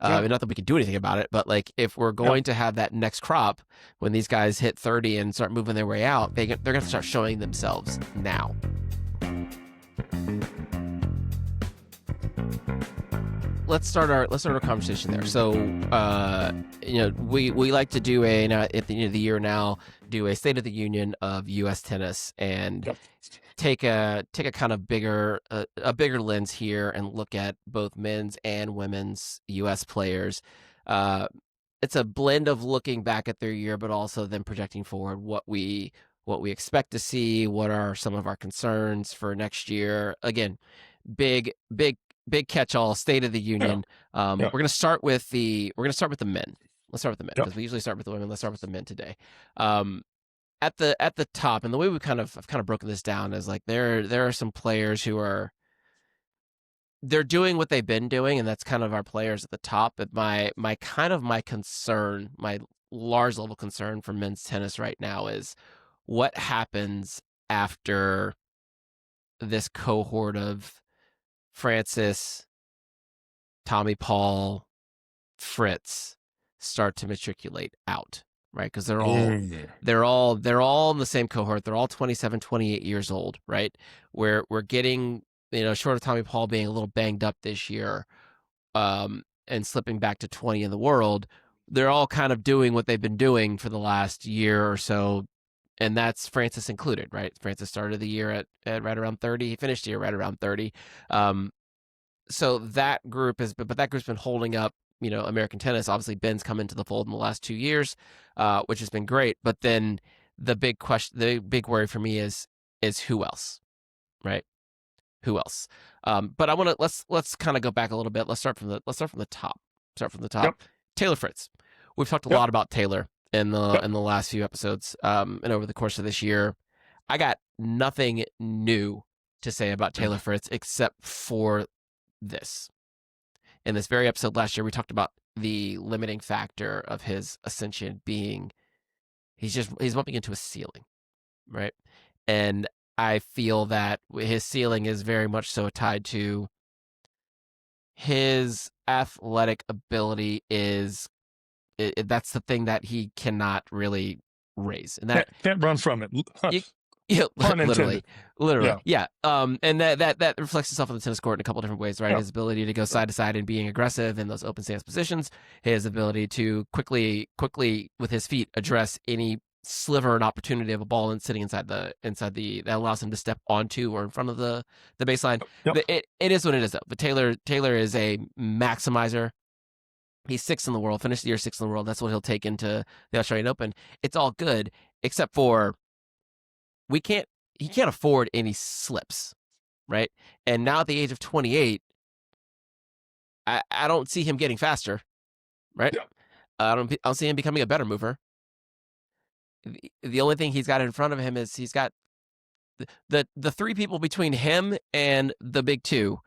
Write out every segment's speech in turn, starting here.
Yeah. And not that we can do anything about it, but like if we're Yeah. going to have that next crop when these guys hit 30 and start moving their way out, they're going to start showing themselves now. Let's start our conversation there. So, we like to do at the end of the year now, do a State of the Union of U.S. tennis and Yep. take a kind of bigger lens here and look at both men's and women's U.S. players. It's a blend of looking back at their year, but also then projecting forward what we expect to see, what are some of our concerns for next year. Again, big catch-all State of the Union. Yeah. We're gonna start with the men. Let's start with the men because Yep. we usually start with the women. Let's start with the men today. At the top, and the way I've kind of broken this down is like there are some players who they're doing what they've been doing, and that's kind of our players at the top. But my concern, my large level concern for men's tennis right now is what happens after this cohort of Frances, Tommy Paul, Fritz start to matriculate out, right? Because they're all in the same cohort. They're all 27, 28 years old, right? We're getting, short of Tommy Paul being a little banged up this year, and slipping back to 20 in the world, they're all kind of doing what they've been doing for the last year or so. And that's Frances included, right? Frances started the year at right around 30. He finished the year right around 30. So that group but that group's been holding up, American tennis. Obviously, Ben's come into the fold in the last 2 years, which has been great. But then the big worry for me is who else, right? Who else? But I want to let's kind of go back a little bit. Let's start from the top. Yep. Taylor Fritz. We've talked a Yep. lot about Taylor in the Yep. last few episodes, and over the course of this year. I got nothing new to say about Taylor Fritz except for this. In this very episode last year, we talked about the limiting factor of his ascension being he's bumping into a ceiling, right? And I feel that his ceiling is very much so tied to his athletic ability. That's the thing that he cannot really raise, and that Can't run from it. Yeah, Pun literally, intended. yeah. And that reflects itself on the tennis court in a couple different ways, right? Yeah. His ability to go side to side and being aggressive in those open stance positions, his ability to quickly with his feet address any sliver and opportunity of a ball and sitting inside the that allows him to step onto or in front of the baseline. Yep. It is what it is though. But Taylor is a maximizer. He's sixth in the world, finished the year sixth in the world. That's what he'll take into the Australian Open. It's all good, except for he can't afford any slips, right? And now at the age of 28, I don't see him getting faster, right? Yeah. I don't see him becoming a better mover. The only thing he's got in front of him is he's got the three people between him and the big two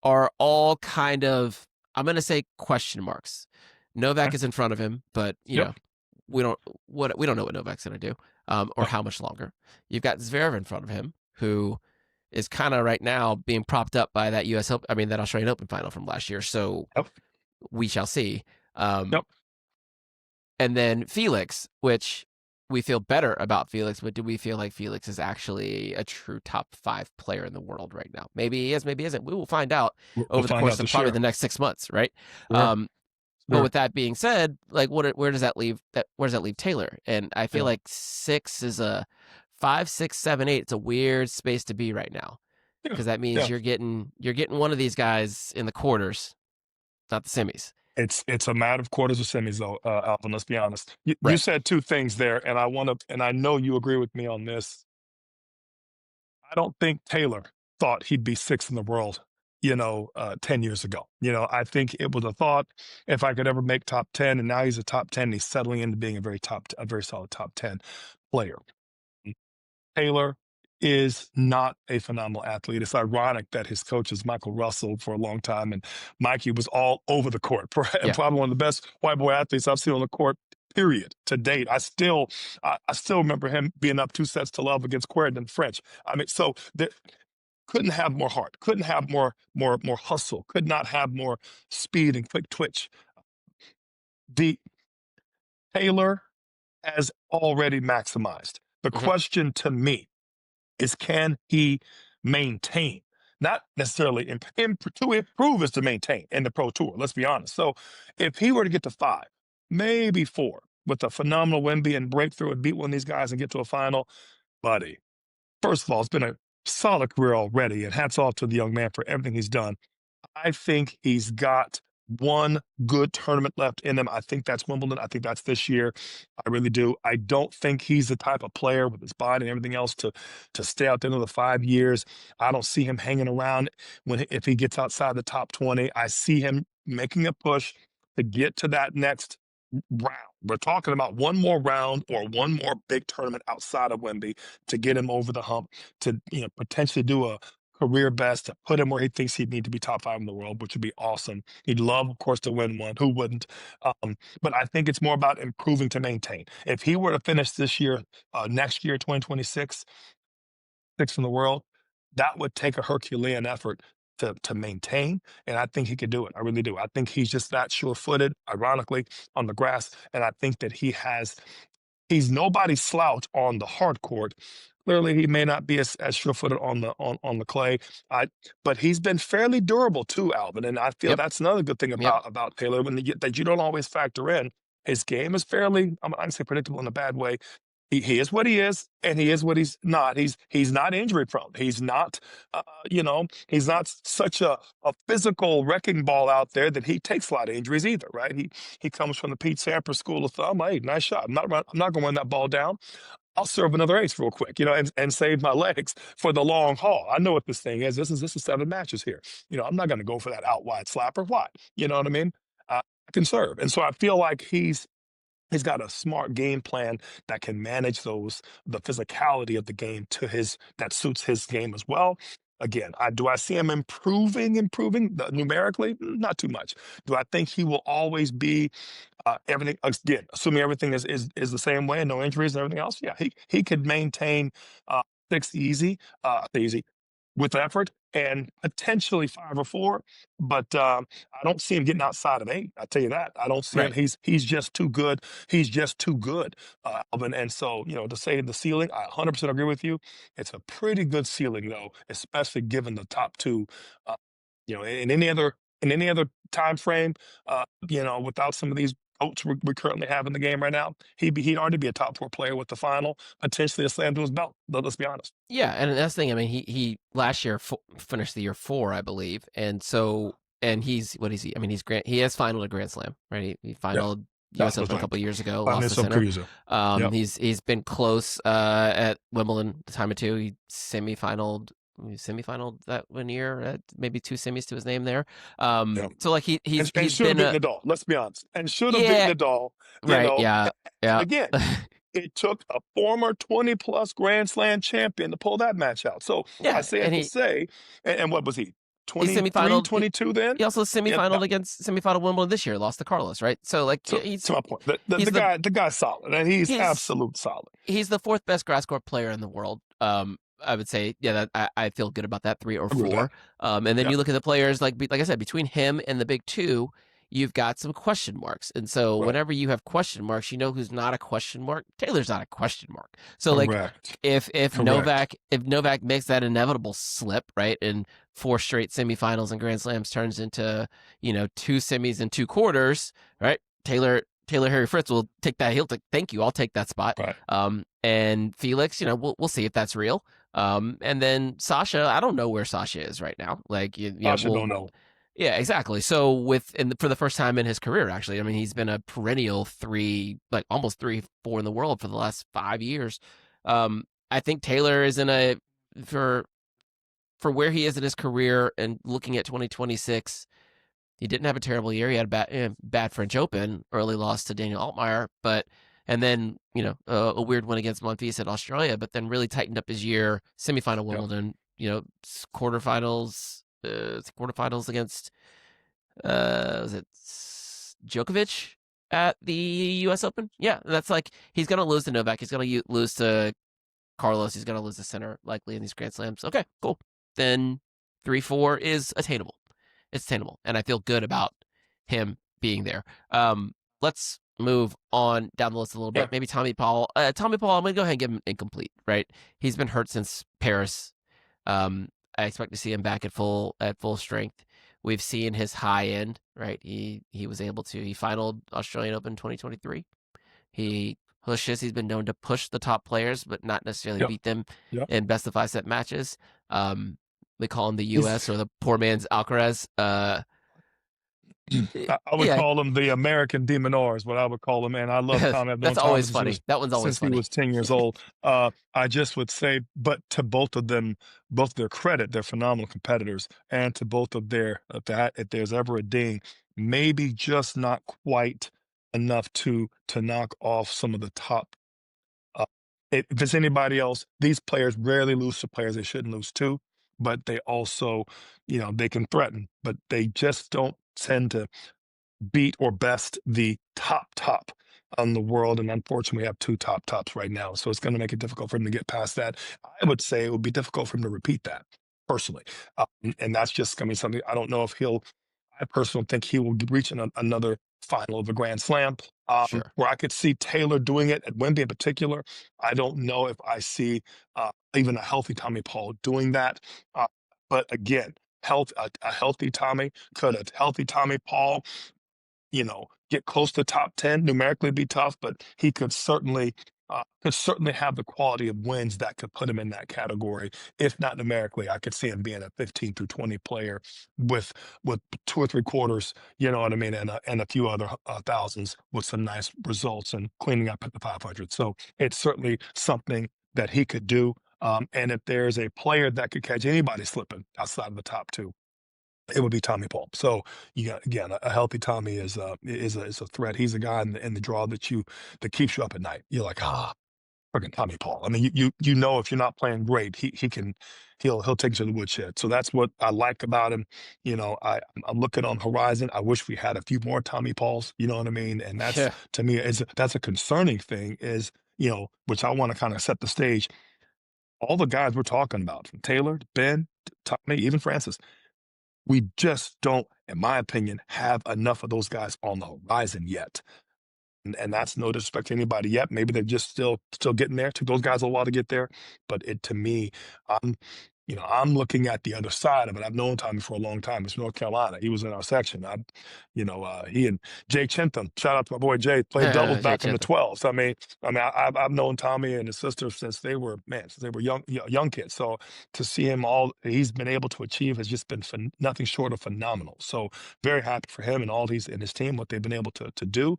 are all kind of, I'm going to say, question marks. Novak is in front of him, but we don't know what Novak's going to do, or how much longer. You've got Zverev in front of him, who is kind of right now being propped up by that that Australian Open final from last year. So we shall see. And then Felix, which we feel better about Felix, but do we feel like Felix is actually a true top 5 player in the world right now? Maybe he is, maybe he isn't. We will find out over the course of probably the next 6 months, right? But with that being said, like where does that leave Taylor? And I feel like 6 is a 5, 6, 7, 8. It's a weird space to be right now, because that means you're getting one of these guys in the quarters, not the semis. It's a matter of quarters or semis, though, Alvin. Let's be honest. You said two things there, and I know you agree with me on this. I don't think Taylor thought he'd be sixth in the world, 10 years ago. I think it was a thought, if I could ever make top 10, and now he's a top 10, and he's settling into being a very solid top 10 player. Taylor is not a phenomenal athlete. It's ironic that his coach is Michael Russell for a long time, and Mikey was all over the court. Probably one of the best white boy athletes I've seen on the court, period, to date. I still remember him being up 2-0 against Quinn in French. I mean, so couldn't have more heart, couldn't have more hustle, could not have more speed and quick twitch. The Taylor has already maximized. The Mhm. question to me is, can he maintain? Not necessarily to improve is to maintain in the Pro Tour. Let's be honest. So if he were to get to 5, maybe 4, with a phenomenal Wemby and breakthrough and beat one of these guys and get to a final, buddy. First of all, it's been a solid career already, and hats off to the young man for everything he's done. I think he's got one good tournament left in him. I think that's Wimbledon. I think that's this year. I really do. I don't think he's the type of player with his body and everything else to stay out there another 5 years. I don't see him hanging around if he gets outside the top 20. I see him making a push to get to that next round. We're talking about one more round or one more big tournament outside of Wemby to get him over the hump, to potentially do a career best, to put him where he thinks he'd need to be top 5 in the world, which would be awesome. He'd love, of course, to win one. Who wouldn't? But I think it's more about improving to maintain. If he were to finish this year, next year, 2026, 6th in the world, that would take a Herculean effort to maintain, and I think he could do it. I really do. I think he's just that sure-footed, ironically, on the grass, and I think that he's nobody's slouch on the hard court. Clearly, he may not be as sure-footed on the clay, but he's been fairly durable too, Alvin. And I feel Yep. that's another good thing about Taylor that you don't always factor in. His game is fairly, I'm not gonna say predictable in a bad way. He is what he is, and he is what he's not. He's not injury prone. He's not, he's not such a physical wrecking ball out there that he takes a lot of injuries either, right? He comes from the Pete Sampras school of thumb. Hey, nice shot. I'm not going to run that ball down. I'll serve another ace real quick, and save my legs for the long haul. I know what this thing is. This is 7 matches here. I'm not going to go for that out wide slapper. Why? You know what I mean? I can serve, and so I feel like he's got a smart game plan that can manage the physicality of the game that suits his game as well. Again, do I see him improving numerically? Not too much. Do I think he will always be everything again, assuming everything is the same way and no injuries and everything else? Yeah, he could maintain 6 easy with effort and potentially 5 or 4, but I don't see him getting outside of 8. I tell you that. I don't see him. Right. He's just too good. He's just too good, Alvin. And so, to say the ceiling, I 100% agree with you. It's a pretty good ceiling, though, especially given the top 2. Uh, in any other time frame, without some of these coats we currently have in the game right now, he'd already be a top 4 player with the final, potentially a slam to his belt. Let's be honest. Yeah, and that's the thing. I mean, he last year finished the year 4, I believe, and he's what is he? I mean, he has finaled a Grand Slam, right? He finaled U.S. Open a couple of years ago, lost the center. Yep. He's been close at Wimbledon the time or 2. He semifinaled that 1 year, maybe 2 semis to his name there. Yep. So like he's should have beaten Nadal. Let's be honest, and should have beaten Nadal. Right? Yeah. Again, it took a former 20-plus Grand Slam champion to pull that match out. So I say it to say, and what was he? 23, 22 then? He also semifinaled Wimbledon this year, lost to Carlos, right? So like he's to my point. The guy's solid, and he's absolute solid. He's the 4th best grass court player in the world. I would say, I feel good about that, 3 or 4. And then you look at the players, like I said, between him and the big 2, you've got some question marks. And so whenever you have question marks, who's not a question mark? Taylor's not a question mark. So like if Novak makes that inevitable slip, right, and 4 straight semifinals and Grand Slams turns into, 2 semis and 2 quarters, right? Taylor Harry Fritz will take that. He'll take, thank you. I'll take that spot. Right. And Felix, we'll see if that's real. And then Sasha, I don't know where Sasha is right now. Like, Sasha don't know. Yeah, exactly. So for the first time in his career, actually, I mean, he's been a perennial 3, like almost 3, 4 in the world for the last 5 years. I think Taylor is for where he is in his career and looking at 2026. He didn't have a terrible year. He had a bad French Open, early loss to Daniel Altmaier, and then, a weird win against Monfils at Australia, but then really tightened up his year, semifinal Wimbledon, quarterfinals against, was it Djokovic at the U.S. Open? Yeah, that's like, he's going to lose to Novak. He's going to lose to Carlos. He's going to lose to center, likely, in these Grand Slams. Okay, cool. Then 3-4 is attainable. It's attainable, and I feel good about him being there. let's move on down the list a little bit. Yeah. Maybe Tommy Paul. Tommy Paul, I'm going to go ahead and give him incomplete, right? He's been hurt since Paris. I expect to see him back at full strength. We've seen his high end, right? He was able to. He finaled Australian Open 2023. He pushes. He's been known to push the top players, but not necessarily beat them in best of 5 set matches. They call him the U.S. or the poor man's Alcaraz. I would call him the American De Minaur is what I would call him, and I love Tommy. I've known That's Tommy always funny. That one's always since funny. he was 10 years old. I just would say, but to both of them, both their credit, they're phenomenal competitors, and to both of their that if there's ever a ding, maybe just not quite enough to knock off some of the top. If it's anybody else, these players rarely lose to players they shouldn't lose to, but they also, they can threaten, but they just don't tend to beat or best the top on the world. And unfortunately, we have 2 tops right now. So it's going to make it difficult for him to get past that. I would say it would be difficult for him to repeat that personally. And that's just going to be something I don't know if I personally think he will reach another final of a Grand Slam. Sure. Where I could see Taylor doing it at Wembley in particular. I don't know if I see even a healthy Tommy Paul doing that. But again, a healthy Tommy, could a healthy Tommy Paul, get close to top 10, numerically be tough, but he could certainly have the quality of wins that could put him in that category. If not numerically, I could see him being a 15 through 20 player with 2 or 3 quarters, you know what I mean, and a few other thousands with some nice results and cleaning up at the 500. So it's certainly something that he could do. And if there's a player that could catch anybody slipping outside of the top 2, it would be Tommy Paul. So again, a healthy Tommy is a threat. He's a guy in the draw that keeps you up at night. You're like, freaking Tommy Paul. I mean, you know if you're not playing great, he'll take you to the woodshed. So that's what I like about him. I'm looking on horizon. I wish we had a few more Tommy Pauls. You know what I mean? And that's to me that's a concerning thing. Is which I want to kind of set the stage. All the guys we're talking about, from Taylor, Ben, Tommy, even Frances. We just don't, in my opinion, have enough of those guys on the horizon yet. And that's no disrespect to anybody yet. Maybe they're just still getting there. Took those guys a while to get there. But to me, I'm looking at the other side of it. I've known Tommy for a long time. It's North Carolina. He was in our section. He and Jay Chentham, shout out to my boy Jay, played doubles back in the 12s. I've known Tommy and his sister since they were young kids. So to see him he's been able to achieve has just been nothing short of phenomenal. So very happy for him and all his team, what they've been able to do.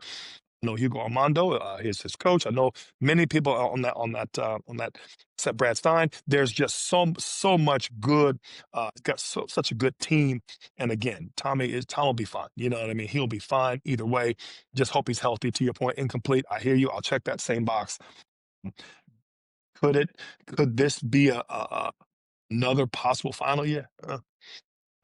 I know Hugo Armando is his coach. I know many people on that set. Brad Stein. There's just so much good. He's got such a good team. And again, Tom will be fine. You know what I mean? He'll be fine either way. Just hope he's healthy. To your point, incomplete. I hear you. I'll check that same box. Could this be another possible final? Yeah.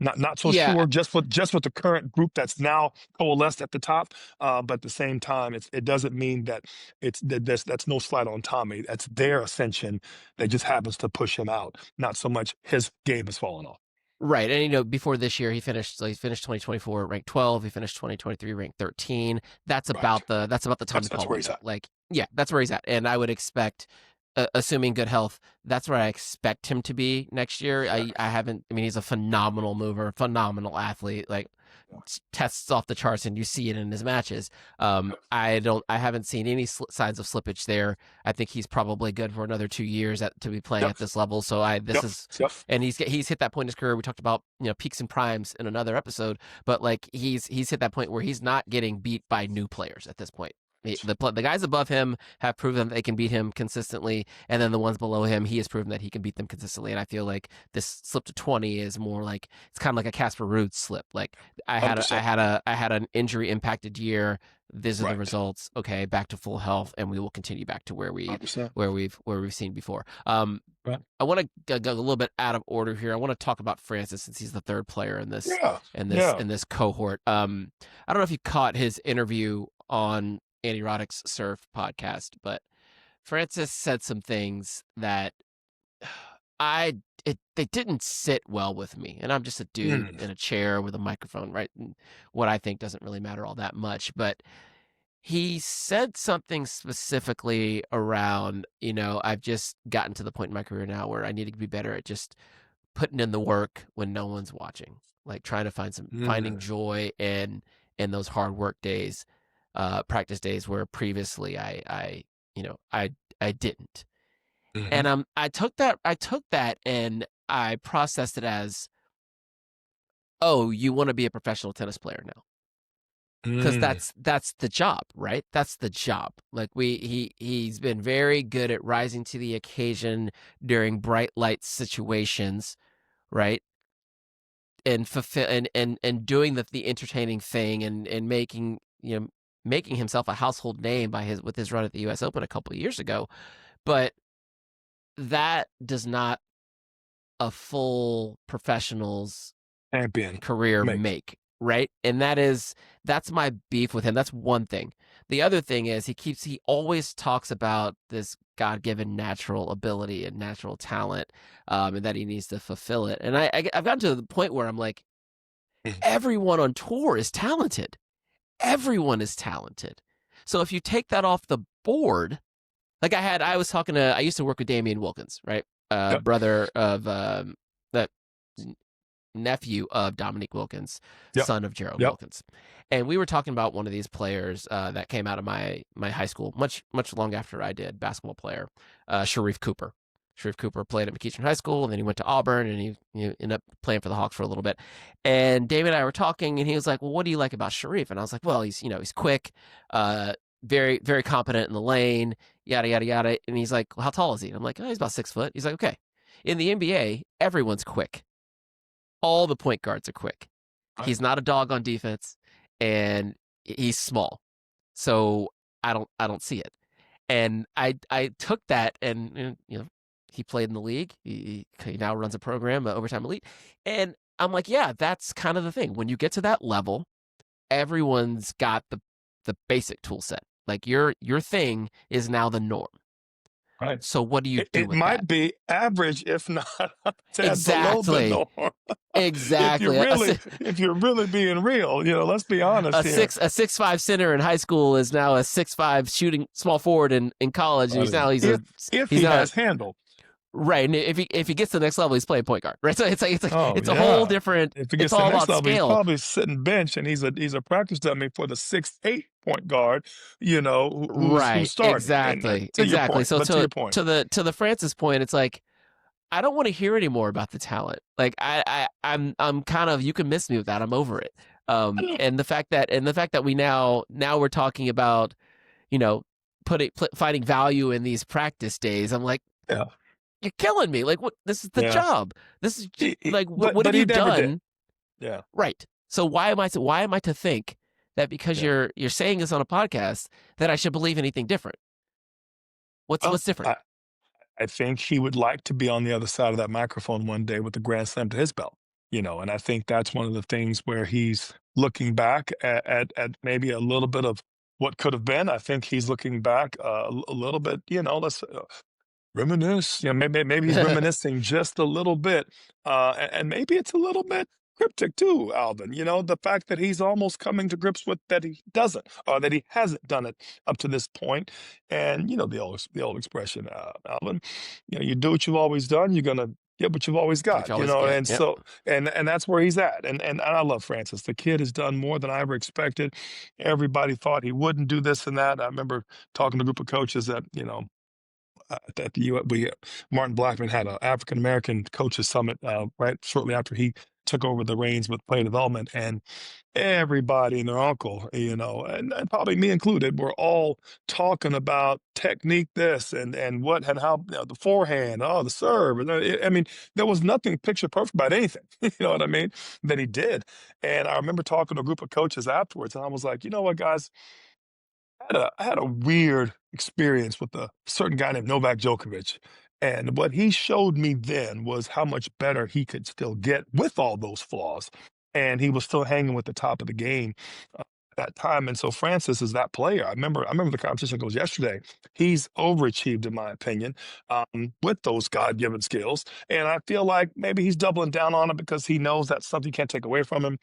Not so sure just with the current group that's now coalesced at the top, but at the same time, it doesn't mean that that's no slight on Tommy. That's their ascension that just happens to push him out. Not so much his game has fallen off. Right. And, before this year, he finished 2024 ranked 12. He finished 2023 ranked 13. That's about the Tommy Paul. That's where he's at. That's where he's at. And I would expect, assuming good health, that's where I expect him to be next year. He's a phenomenal mover, phenomenal athlete, tests off the charts, and you see it in his matches. I haven't seen any signs of slippage there. I think he's probably good for another 2 years to be playing at this level. So and he's hit that point in his career. We talked about, peaks and primes in another episode, but he's hit that point where he's not getting beat by new players at this point. The guys above him have proven that they can beat him consistently, and then the ones below him, he has proven that he can beat them consistently. And I feel like this slip to 20 is more like it's kind of like a Casper Ruud slip. I had an injury impacted year. These are the results. Okay, back to full health, and we will continue back to where we've seen before. I want to go a little bit out of order here. I want to talk about Frances since he's the third player in this cohort. I don't know if you caught his interview on Andy Roddick's Surf podcast, but Frances said some things that they didn't sit well with me. And I'm just a dude in a chair with a microphone, right? And what I think doesn't really matter all that much. But he said something specifically around, I've just gotten to the point in my career now where I need to be better at just putting in the work when no one's watching, like trying to finding joy in those hard work days, practice days where previously I didn't. And I took that and I processed it as, oh, you want to be a professional tennis player now. Because that's the job, right? That's the job. Like he's been very good at rising to the occasion during bright light situations, right? And fulfill and doing the entertaining thing and making making himself a household name with his run at the U.S. Open a couple of years ago. But that does not a full professional's champion career make, right? And that's my beef with him. That's one thing. The other thing is he always talks about this God-given natural ability and natural talent, and that he needs to fulfill it. And I've gotten to the point where I'm like, everyone on tour is talented. Everyone is talented. So if you take that off the board, like I used to work with Damian Wilkins, right? Brother of that nephew of Dominique Wilkins, son of Gerald Wilkins. And we were talking about one of these players that came out of my high school much long after I did, basketball player, Sharif Cooper. Sharif Cooper played at McEachern High School, and then he went to Auburn, and he ended up playing for the Hawks for a little bit. And David and I were talking, and he was like, well, what do you like about Sharif? And I was like, well, he's quick, very, very competent in the lane, yada, yada, yada. And he's like, well, how tall is he? And I'm like, oh, he's about 6 foot. He's like, okay. In the NBA, everyone's quick. All the point guards are quick. He's not a dog on defense, and he's small. So I don't see it. And I took that, and he played in the league. He now runs a program, Overtime Elite. And I'm like, yeah, that's kind of the thing. When you get to that level, everyone's got the basic tool set. Like your thing is now the norm. Right. So what do you do It with might that? be average, if not Exactly. below the norm. Exactly. If you're really being real, let's be honest here. A 6'5" center in high school is now a 6'5" shooting small forward in college, and he has handle. Right, and if he gets to the next level, he's playing point guard, right? So it's a whole different. If he gets to the next level, he's probably sitting bench, and he's a practice dummy for the 6'8" point guard, who's starting. Exactly, and, exactly. So to your point, to the Frances point, it's like I don't want to hear anymore about the talent. Like I'm kind of, you can miss me with that. I'm over it. And the fact that we now we're talking about, finding value in these practice days. I'm like, yeah. You're killing me. Like, what? This is the job. This is like, what have you done? Yeah. Right. So why am I to think that because you're saying this on a podcast that I should believe anything different? What's different? I think he would like to be on the other side of that microphone one day with the Grand Slam to his belt, and I think that's one of the things where he's looking back at maybe a little bit of what could have been. I think he's looking back a little bit, let's reminisce. Maybe he's reminiscing just a little bit, and maybe it's a little bit cryptic too, Alvin. The fact that he's almost coming to grips with that he doesn't, or that he hasn't done it up to this point. And the old expression, Alvin. You do what you've always done, you're gonna get what you've always got. And so and that's where he's at. And I love Frances. The kid has done more than I ever expected. Everybody thought he wouldn't do this and that. I remember talking to a group of coaches that at the Martin Blackman had an African American coaches summit right shortly after he took over the reins with player development, and everybody and their uncle, and probably me included, were all talking about technique, this and what and how, the forehand, the serve. And I mean, there was nothing picture perfect about anything, you know what I mean, that he did. And I remember talking to a group of coaches afterwards, and I was like, you know what, guys, I had a weird experience with a certain guy named Novak Djokovic. And what he showed me then was how much better he could still get with all those flaws. And he was still hanging with the top of the game. that time. And so Francis is that player. I remember the conversation goes yesterday. He's overachieved, in my opinion, with those God-given skills. And I feel like maybe he's doubling down on it because he knows that's something you can't take away from him.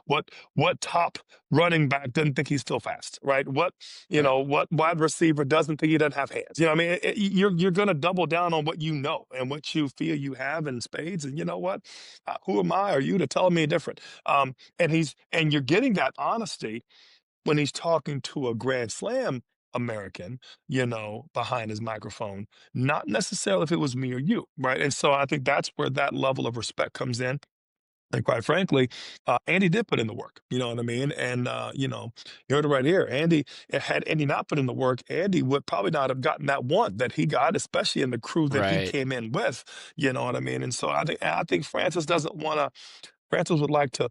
What top running back doesn't think he's still fast, right? Right. What wide receiver doesn't think he doesn't have hands? You know, what I mean, you're going to double down on what you know and what you feel you have in spades. And you know what? Who am I or you to tell me different? And you're getting that honesty when he's talking to a Grand Slam American, behind his microphone, not necessarily if it was me or you, right? And so I think that's where that level of respect comes in. And quite frankly, Andy did put in the work. You know what I mean? And you heard it right here. Had Andy not put in the work, Andy would probably not have gotten that one that he got, especially in the crew that he Right. came in with. You know what I mean? And so I think Francis doesn't want to. Francis would like to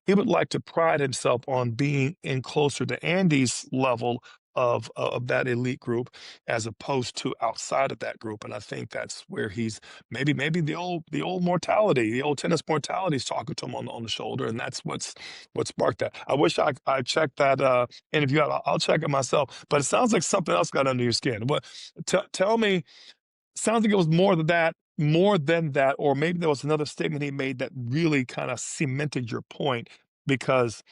he would like to pride himself on being in closer to Andy's level of that elite group as opposed to outside of that group. And I think that's where he's maybe the old mortality, the old tennis mortality is talking to him on the shoulder, and that's what sparked that. I wish I checked that interview out. I'll check it myself, but it sounds like something else got under your skin. But tell me, sounds like it was more than that, or maybe there was another statement he made that really kind of cemented your point, because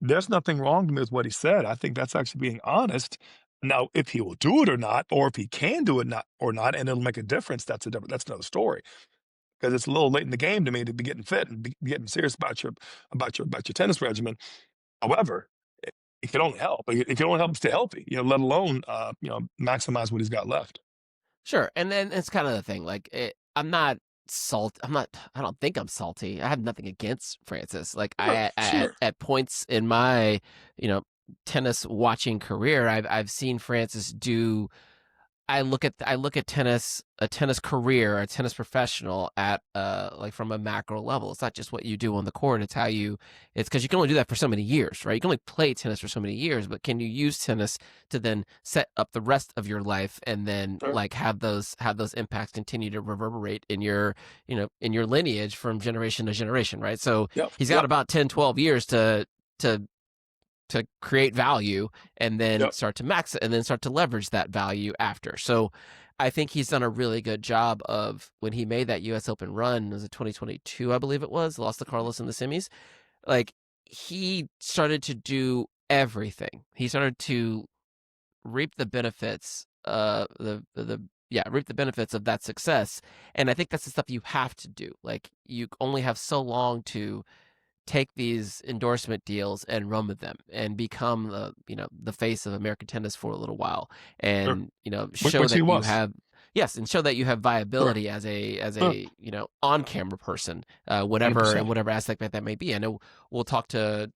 there's nothing wrong to me with what he said. I think that's actually being honest. Now, if he will do it or not, or if he can do it not or not, and it'll make a difference, that's another story. Because it's a little late in the game to me to be getting fit and be getting serious about your tennis regimen. However, it can only help. It can only help him stay healthy, let alone maximize what he's got left. Sure. And then it's kind of the thing. Like, I'm not salt. I'm not. I don't think I'm salty. I have nothing against Francis. Like, Sure, at points in my you know tennis watching career, I've seen Francis do. I look at a tennis career, a tennis professional at like from a macro level. It's not just what you do on the court. It's because you can only do that for so many years, right? You can only play tennis for so many years, but can you use tennis to then set up the rest of your life and then sure. like have those impacts continue to reverberate in your in your lineage from generation to generation, right? So Yep, he's got yep, about 10, 12 years to create value and then yep. start to max it and then start to leverage that value after. So I think he's done a really good job of when he made that US Open run, was it 2022, I believe it was, lost to Carlos in the semis. Like he started to do everything. He started to reap the benefits reap the benefits of that success. And I think that's the stuff you have to do. Like you only have so long to take these endorsement deals and run with them and become the face of American tennis for a little while, Sure. and Which show which he that you was. have and show that you have Sure. viability as Sure. a on camera person, whatever and 100%. whatever aspect that may be. I know we'll talk to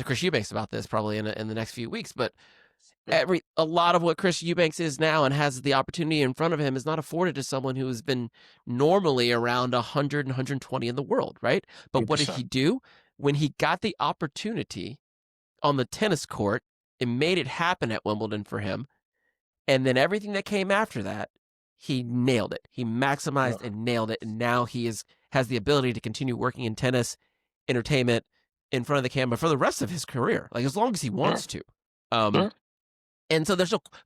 Chris Eubanks about this probably in the next few weeks, but Sure. a lot of what Chris Eubanks is now and has the opportunity in front of him is not afforded to someone who has been normally around 100 and 120 in the world, right? But what did 100%. he do when he got the opportunity on the tennis court? It made it happen at Wimbledon for him, and then everything that came after that, he nailed it. He Yeah. maximized and nailed it, and now has the ability to continue working in tennis, entertainment, in front of the camera for the rest of his career, like as long as he Sure. wants to. Um, Sure. and so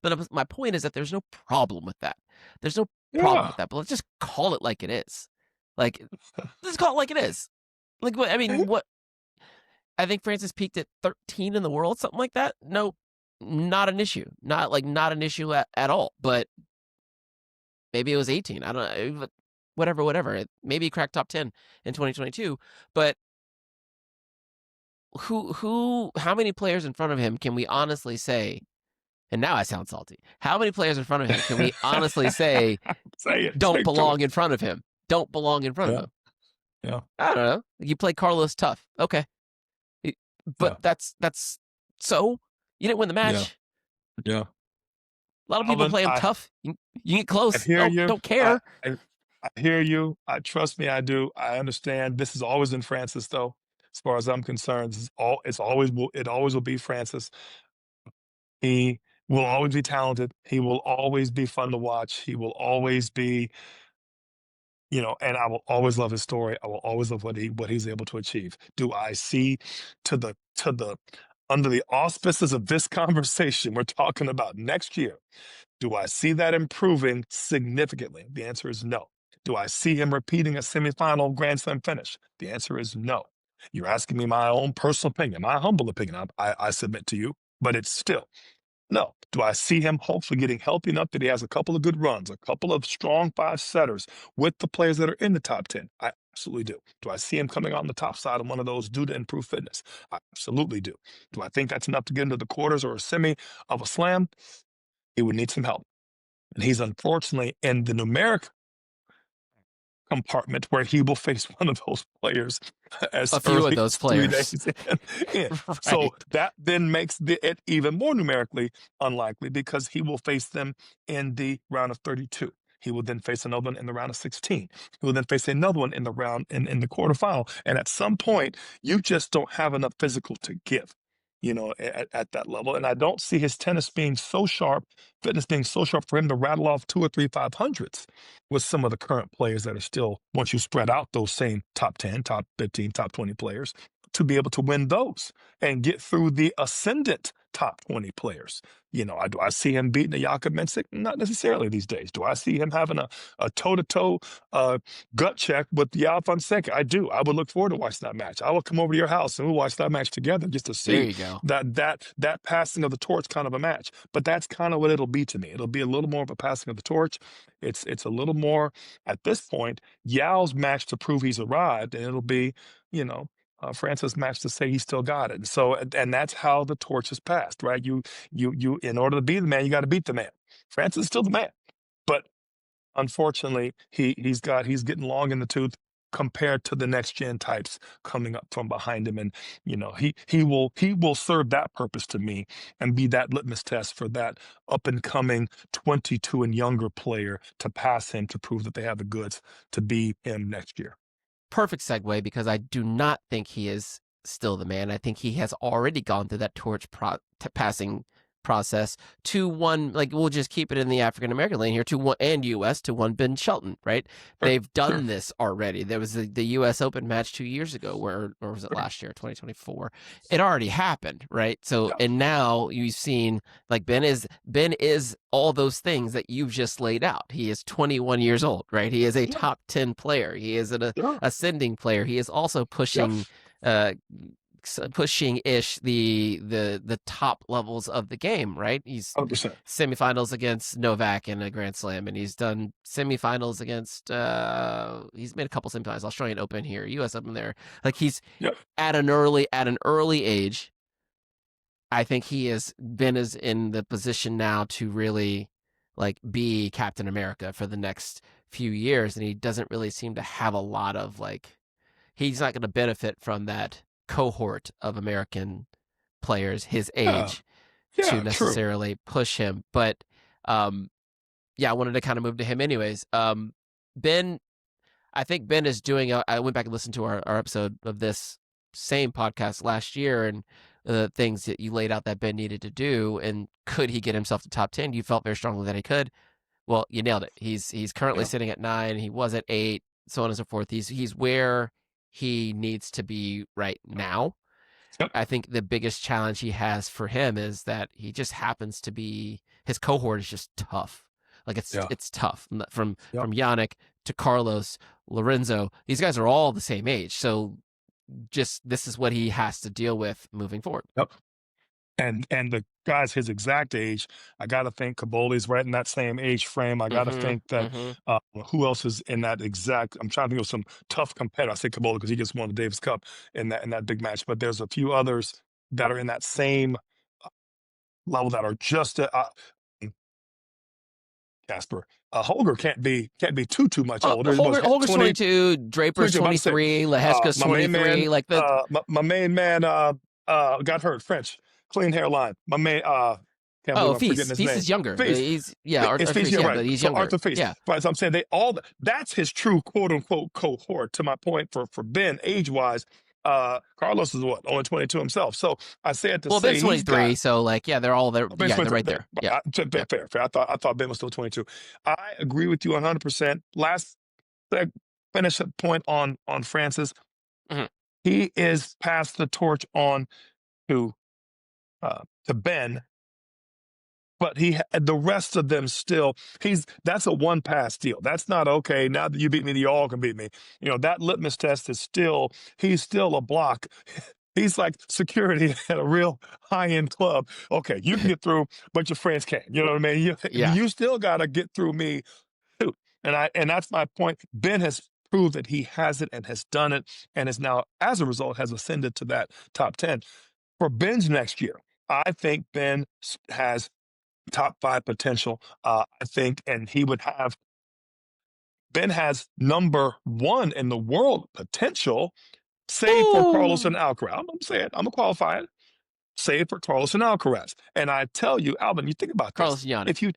but my point is that there's no problem with that. There's no problem Yeah. with that, but let's just call it like it is. Like, let's call it like it is. Like, what, I mean, what, I think Francis peaked at 13 in the world, something like that. No, not an issue. Not an issue at all, but maybe it was 18. I don't know. Whatever. Maybe he cracked top 10 in 2022, but how many players in front of him can we honestly say, and now I sound salty. How many players in front of him can we honestly say Say it. don't Stick to belong it. in front of him? Don't belong in front of Yeah. him. Yeah. I don't know. You play Carlos tough. Okay. But Yeah. that's so you didn't win the Yeah. match. Yeah. A lot of people Alvin, play him I tough. You get I close. hear Don't you. don't care. I hear you. I trust me, I do. I understand. This is always in Francis, though. As far as I'm concerned, it always will be Francis. He will always be talented. He will always be fun to watch. He will always be, and I will always love his story. I will always love what he's able to achieve. Do I see to the under the auspices of this conversation, we're talking about next year. Do I see that improving significantly? The answer is no. Do I see him repeating a semifinal Grand Slam finish? The answer is no. You're asking me my own personal opinion, my humble opinion. I submit to you, but it's still no. Do I see him hopefully getting healthy enough that he has a couple of good runs, a couple of strong five setters with the players that are in the top 10? I absolutely do. Do I see him coming on the top side of one of those due to improved fitness? I absolutely do. Do I think that's enough to get into the quarters or a semi of a slam? He would need some help. And he's unfortunately in the numeric compartment where he will face one of those players as a few of early those as 3 players. days in. Right. So that then makes it even more numerically unlikely because he will face them in the round of 32. He will then face another one in the round of 16. He will then face another one in the round in the quarterfinal. And at some point, you just don't have enough physical to give, at that level. And I don't see his tennis being so sharp, fitness being so sharp for him to rattle off 2 or 3 500s with some of the current players that are still, once you spread out those same top 10, top 15, top 20 players, to be able to win those and get through the ascendant top 20 players. Do I see him beating a Jakob Mensik? Not necessarily these days. Do I see him having a toe-to-toe gut check with Yao Fonseca? I do. I would look forward to watching that match. I will come over to your house and we'll watch that match together just to There see you go. that passing of the torch kind of a match. But that's kind of what it'll be to me. It'll be a little more of a passing of the torch. It's a little more, at this point, Yao's match to prove he's arrived, and it'll be, Francis match to say he still got it. So, and that's how the torch is passed, right? You, in order to be the man, you got to beat the man. Francis is still the man, but unfortunately, he's getting long in the tooth compared to the next gen types coming up from behind him, and he will serve that purpose to me and be that litmus test for that up and coming 22 and younger player to pass him to prove that they have the goods to be him next year. Perfect segue, because I do not think he is still the man. I think he has already gone through that torch passing process to one, like, we'll just keep it in the African American lane here, to one, and US, to one Ben Shelton, right? Sure, They've done sure. this already. There was the US Open match 2 years ago, or was it last year, 2024? It already happened, right? So, Yeah. and now you've seen, like, Ben is all those things that you've just laid out. He is 21 years old, right? He is a top 10 player. He is an ascending player. He is also pushing pushing-ish the top levels of the game, right? He's 100%. semifinals against Novak in a Grand Slam, and he's done semifinals against he's made a couple semifinals, Australian Open here, US Open there. Like, he's at an early age. I think Ben is in the position now to really, like, be Captain America for the next few years, and he doesn't really seem to have a lot of, like, he's not going to benefit from that cohort of American players his age to necessarily push him. But I wanted to kind of move to him anyways. Ben, I think Ben is doing, I went back and listened to our episode of this same podcast last year, and the things that you laid out that Ben needed to do, and could he get himself to top 10? You felt very strongly that he could. Well, you nailed it. He's currently sitting at 9. He was at 8, so on and so forth. He's where he needs to be right now. Yep. I think the biggest challenge he has for him is that he just happens to be, his cohort is just tough. Like, it's tough from Yannick to Carlos, Lorenzo. These guys are all the same age. So just, this is what he has to deal with moving forward. Yep. And the guys his exact age, I got to think Caboli's right in that same age frame. I got to think that who else is in that exact, I'm trying to think of some tough competitor. I say Caboli because he just won the Davis Cup in that big match, but there's a few others that are in that same level that are just Casper. Holger can't be too much older. Holger's 22, Draper's 23, Lehechka's 23. Man, like my main man got hurt. French, clean hairline. My main Feast is younger. Feast. He's younger. He's younger. Arthur Feast. Yeah. Right, so I'm saying that's his true quote unquote cohort. To my point, for Ben, age wise, Carlos is what, only 22 himself. So I said to say Ben's 23. So, like, they're all there. Yeah, they're right there. Yeah, fair. I thought Ben was still 22. I agree with you 100%. Last finish point on Francis. Mm-hmm. He is passed the torch on to to Ben, but the rest of them still, that's a one pass deal. That's not okay. Now that you beat me, you all can beat me. That litmus test is he's still a block. He's like security at a real high-end club. Okay, you can get through, but your friends can't. You know what I mean? You still got to get through me too. And that's my point. Ben has proved that he has it and has done it, and is now, as a result, has ascended to that top 10. For Ben's next year, I think Ben has top 5 potential. I think, and Ben has number 1 in the world potential, save for Carlos and Alcaraz. I'm going to say it. I'm going to qualify it. Save for Carlos and Alcaraz. And I tell you, Alvin, you think about Carlos this. Yannick.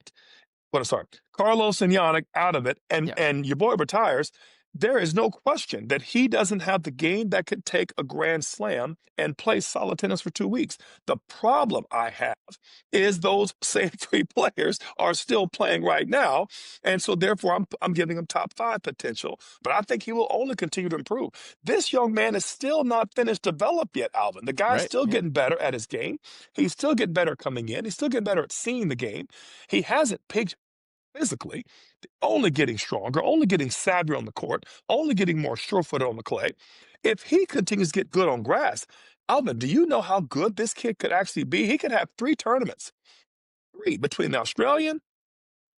Carlos and Yannick out of it, and your boy retires, there is no question that he doesn't have the game that could take a Grand Slam and play solid tennis for 2 weeks. The problem I have is those same 3 players are still playing right now, and so therefore I'm giving him top 5 potential. But I think he will only continue to improve. This young man is still not finished developed yet, Alvin. The guy's still getting better at his game. He's still getting better coming in. He's still getting better at seeing the game. He hasn't peaked physically, only getting stronger, only getting savvier on the court, only getting more sure-footed on the clay. If he continues to get good on grass, Alvin, do you know how good this kid could actually be? He could have 3 tournaments, 3 between the Australian,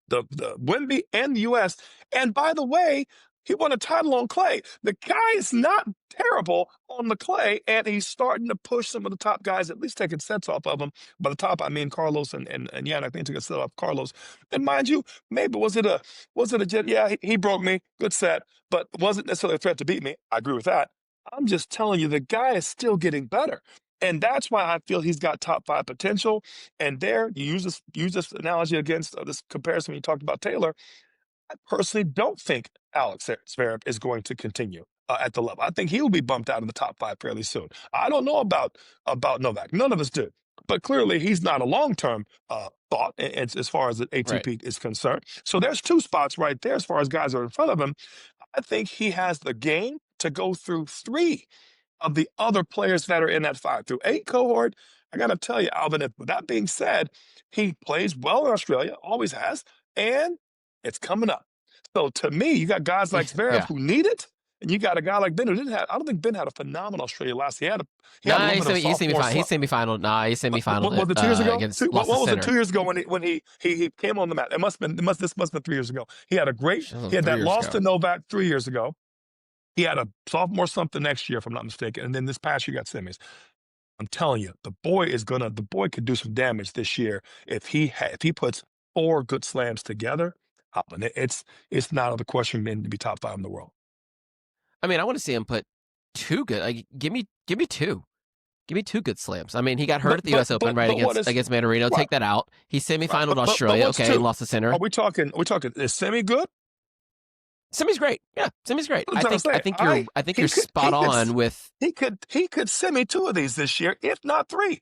the Wemby, and the U.S. And by the way, he won a title on clay. The guy is not terrible on the clay, and he's starting to push some of the top guys, at least taking sets off of him. By the top, I mean Carlos and Yannick. I think took a set off Carlos. And mind you, maybe was it a jet? Yeah, he broke me. Good set, but wasn't necessarily a threat to beat me. I agree with that. I'm just telling you, the guy is still getting better. And that's why I feel he's got top 5 potential. And there, you use this analogy against this comparison when you talked about Taylor. I personally don't think Alex Zverev is going to continue at the level. I think he'll be bumped out of the top 5 fairly soon. I don't know about Novak. None of us do. But clearly, he's not a long-term thought as far as the ATP is concerned. So there's 2 spots right there as far as guys are in front of him. I think he has the game to go through 3 of the other players that are in that 5 through 8 cohort. I got to tell you, Alvin, with that being said, he plays well in Australia, always has, and it's coming up. So to me, you got guys like Zverev who need it, and you got a guy like Ben who didn't have. I don't think Ben had a phenomenal Australia last. He had he's semifinal. He's semifinal. Was it 2 years ago? What was it 2 years ago when he came on the mat? This must have been 3 years ago. He had that loss to Novak 3 years ago. He had a sophomore something next year, if I'm not mistaken, and then this past year got semis. I'm telling you, the boy could do some damage this year if he puts 4 good slams together. It's not out of the question to be top 5 in the world. I mean, I want to see him put 2 good. Like, give me 2. Give me 2 good slams. I mean, he got hurt at the U.S. Open against Manarino. Take that out. He's semifinal to Australia. Okay, lost the center. Are we talking? Is semi good? Semi's great. Yeah, semi's great. I think you're spot on with. He could semi 2 of these this year, if not 3.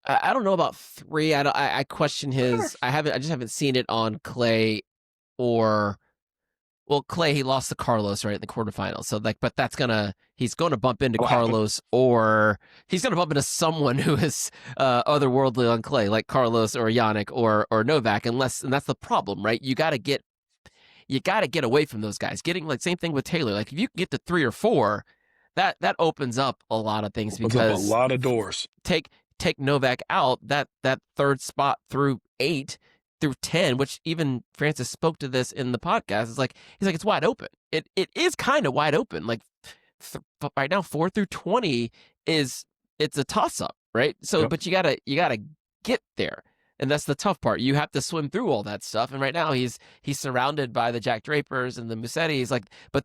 I don't know about 3. I question his. I just haven't seen it on clay, or clay. He lost to Carlos right in the quarterfinals. So but he's gonna bump into Carlos, or he's gonna bump into someone who is otherworldly on clay, like Carlos or Yannick or Novak. And that's the problem, right? You got to get away from those guys. Getting same thing with Taylor. Like if you can get to 3 or 4, that opens up a lot of things, because a lot of doors. Take Novak out, that 3rd spot through 8 through 10, which even Frances spoke to this in the podcast. He's like, it's wide open. It is kind of wide open. Like right now, 4 through 20 it's a toss up, right? So, but you gotta get there. And that's the tough part. You have to swim through all that stuff. And right now he's surrounded by the Jack Drapers and the Musettis, but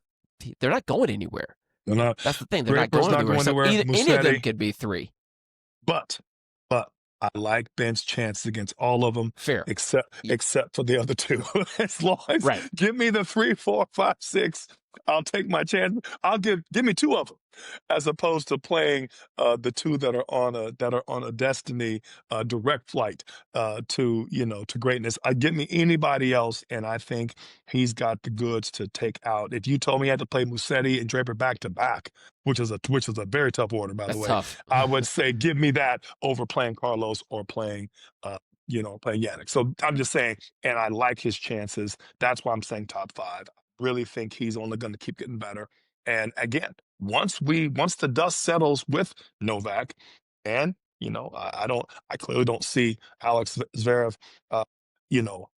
they're not going anywhere. That's the thing. They're not going anywhere. So any of them could be 3. But I like Ben's chances against all of them. Fair. Except for the other 2. As long as give me the 3, 4, 5, 6 I'll take my chance. Give me two of them, as opposed to playing the two that are on a destiny direct flight to greatness. Give me anybody else, and I think he's got the goods to take out. If you told me he had to play Musetti and Draper back to back, which is a very tough order, by the That's way, tough. I would say give me that over playing Carlos or playing playing Yannick. So I'm just saying, and I like his chances. That's why I'm saying top five. Really think he's only going to keep getting better. And again, once the dust settles with Novak, and I clearly don't see Alex Zverev,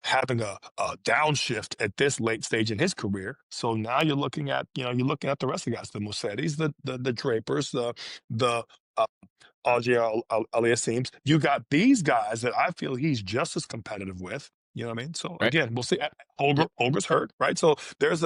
having a downshift at this late stage in his career. So now you're looking at the rest of the guys, the Musettis, the Drapers, the Auger Aliassimes. You got these guys that I feel he's just as competitive with. You know what I mean? So Right. again, we'll see. Holger's hurt, right? So there's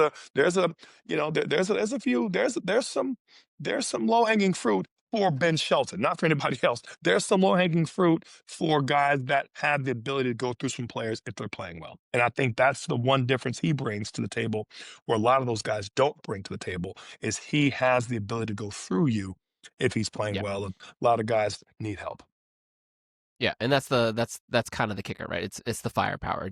some low hanging fruit for Ben Shelton, not for anybody else. There's some low hanging fruit for guys that have the ability to go through some players if they're playing well. And I think that's the one difference he brings to the table, where a lot of those guys don't bring to the table, is he has the ability to go through you if he's playing Yeah. well. And a lot of guys need help. Yeah, and that's kind of the kicker, right? It's the firepower.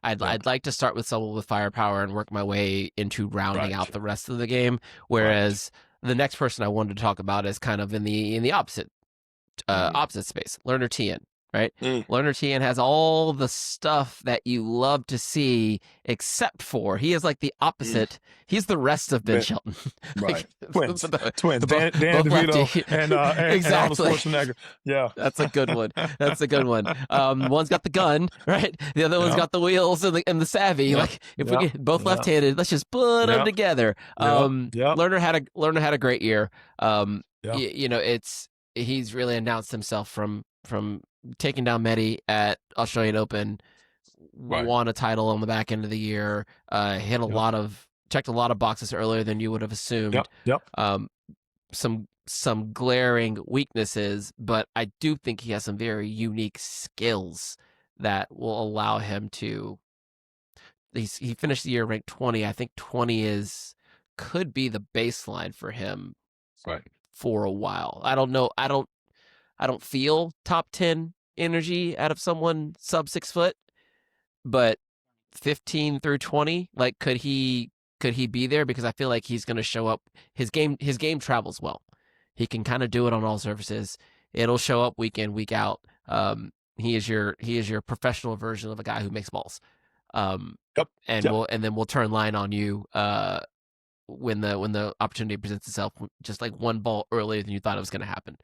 I'd like to start with someone with firepower and work my way into rounding out the rest of the game. Whereas the next person I wanted to talk about is kind of in the opposite space. Learner Tien, right? Learner Tien has all the stuff that you love to see, except for he is like the opposite. He's the rest of Ben Shelton. Right. Twins. Dan both DeVito and exactly. Arnold Schwarzenegger. Yeah. That's a good one. One's got the gun, right? The other one's got the wheels and the savvy. Yep. Like if we get both left-handed, let's just put them together. Learner had a great year. He's really announced himself from taking down Medi at Australian Open, won a title on the back end of the year, checked a lot of boxes earlier than you would have assumed. Some glaring weaknesses, but I do think he has some very unique skills that will allow him to. He finished the year ranked 20. I think 20 could be the baseline for him for a while. I don't know. I don't feel top 10 energy out of someone sub 6 foot, but 15 through 20, like could he be there? Because I feel like he's going to show up. His game travels well. He can kind of do it on all surfaces. It'll show up week in, week out. He is your professional version of a guy who makes balls. And then we'll turn line on you when the opportunity presents itself, just like one ball earlier than you thought it was going to happen.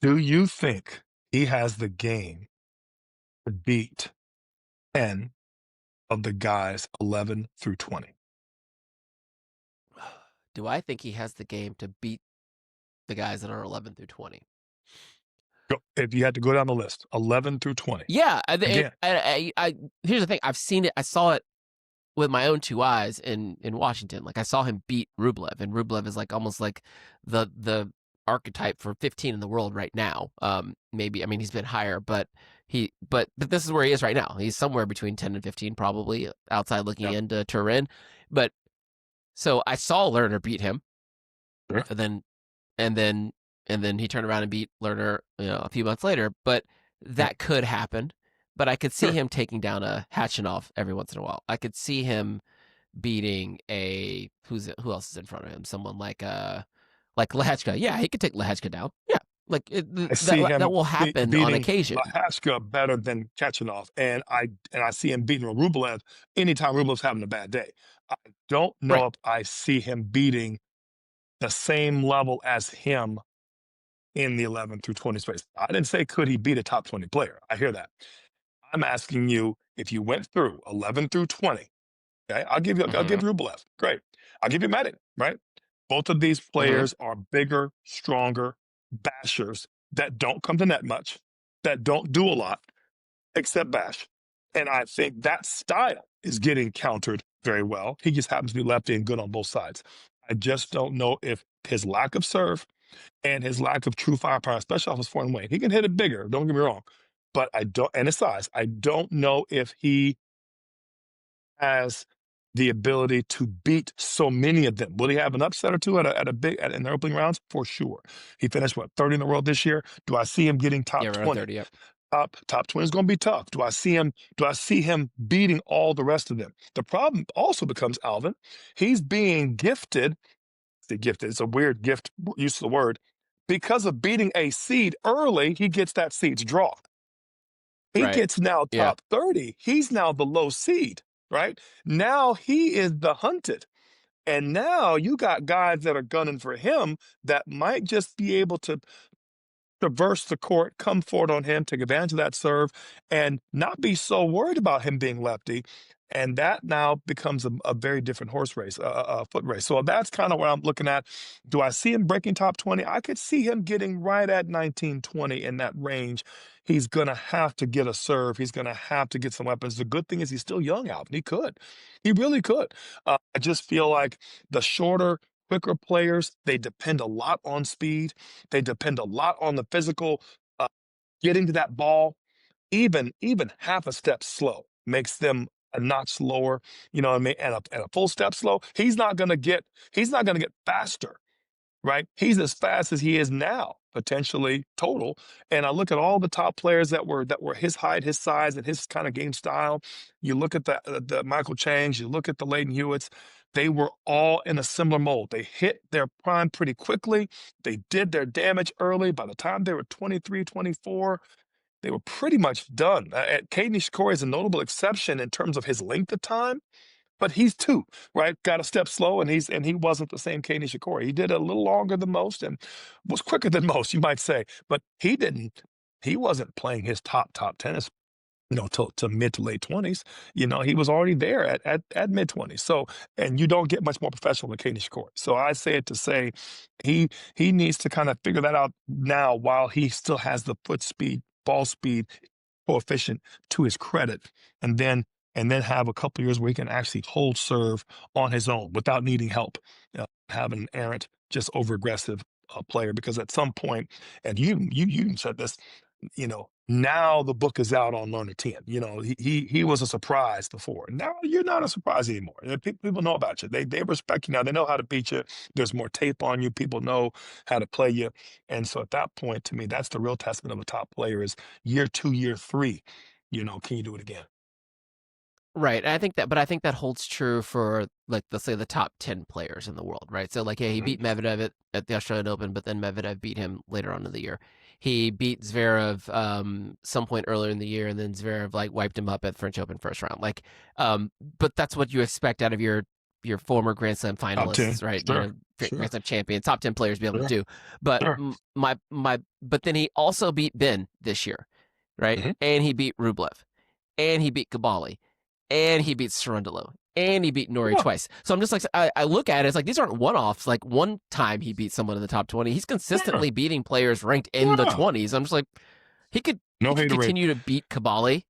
Do you think he has the game to beat 10 of the guys 11 through 20? Do I think he has the game to beat the guys that are 11 through 20? If you had to go down the list, 11 through 20. Yeah. Here's the thing. I've seen it. I saw it with my own two eyes in Washington. Like I saw him beat Rublev, and Rublev is like almost like the archetype for 15 in the world right now. Maybe, I mean, he's been higher, but this is where he is right now. He's somewhere between 10 and 15, probably outside looking into Turin. But so I saw Lerner beat him, and then he turned around and beat Lerner, a few months later. But that could happen. But I could see him taking down a Khachanov every once in a while. I could see him beating who else is in front of him? Someone like Lehechka. Yeah, he could take Lehechka down. Yeah, like that will happen on occasion. Lehechka better than Khachanov, and I see him beating Rublev anytime Rublev's having a bad day. I don't know if I see him beating the same level as him in the 11 through 20 space. I didn't say could he beat a top 20 player. I hear that. I'm asking you, if you went through 11 through 20, okay, I'll give Rublev. Great. I'll give you Medin, right? Both of these players are bigger, stronger bashers that don't come to net much, that don't do a lot except bash. And I think that style is getting countered very well. He just happens to be lefty and good on both sides. I just don't know if his lack of serve and his lack of true firepower, especially off his foreign weight, he can hit it bigger, don't get me wrong. But and his size, I don't know if he has the ability to beat so many of them. Will he have an upset or two in the opening rounds? For sure. He finished, 30 in the world this year? Do I see him getting top Yeah, around 20? 30, yep. Top 20 is going to be tough. Do I see him beating all the rest of them? The problem also becomes, Alvin, he's being gifted. See, gifted, it's a weird gift use of the word. Because of beating a seed early, he gets that seed's draw. He Right. gets now Yeah. top 30. He's now the low seed, right? Now he is the hunted. And now you got guys that are gunning for him that might just be able to traverse the court, come forward on him, take advantage of that serve, and not be so worried about him being lefty. And that now becomes a very different horse race, a foot race. So that's kind of what I'm looking at. Do I see him breaking top 20? I could see him getting right at 19, 20 in that range. He's going to have to get a serve. He's going to have to get some weapons. The good thing is he's still young, Alvin. He could. He really could. I just feel like the shorter, quicker players, they depend a lot on speed. They depend a lot on the physical, getting to that ball. Even half a step slow makes them a notch lower, you know what I mean? And a full step slow, he's not gonna get faster, right? He's as fast as he is now, potentially total. And I look at all the top players that were his height, his size, and his kind of game style. You look at the Michael Changs, you look at the Leighton Hewitts, they were all in a similar mold. They hit their prime pretty quickly. They did their damage early. By the time they were 23, 24, they were pretty much done. Caden Nishikori is a notable exception in terms of his length of time, but he's two, right? Got a step slow, and he wasn't the same Caden Nishikori. He did a little longer than most and was quicker than most, you might say, but he wasn't playing his top tennis, to mid to late 20s. He was already there at mid 20s. So, and you don't get much more professional than Caden Nishikori. So I say it to say he needs to kind of figure that out now while he still has the foot speed, ball speed coefficient to his credit, and then have a couple years where he can actually hold serve on his own without needing help, have an errant, just over aggressive player. Because at some point, and you said this, now the book is out on Learner Tien. He was a surprise before. Now you're not a surprise anymore. People know about you. They respect you now. They know how to beat you. There's more tape on you. People know how to play you. And so at that point, to me, that's the real testament of a top player is year 2, year 3. Can you do it again? Right. And I think that holds true for, like, let's say the top 10 players in the world, right? So, like, yeah, he beat Medvedev at the Australian Open, but then Medvedev beat him later on in the year. He beat Zverev some point earlier in the year, and then Zverev like wiped him up at French Open first round. Like, but that's what you expect out of your former Grand Slam finalists, right? Sure. Grand Slam champion, top 10 players be able to do. But Sure. but then he also beat Ben this year, right? And he beat Rublev, and he beat Gabali, and he beat Cerundolo, and he beat Norrie twice. So I'm just like, I look at it, it's like, these aren't one-offs. Like, one time he beat someone in the top 20. He's consistently beating players ranked in the 20s. I'm just like, he could continue to beat Gabali.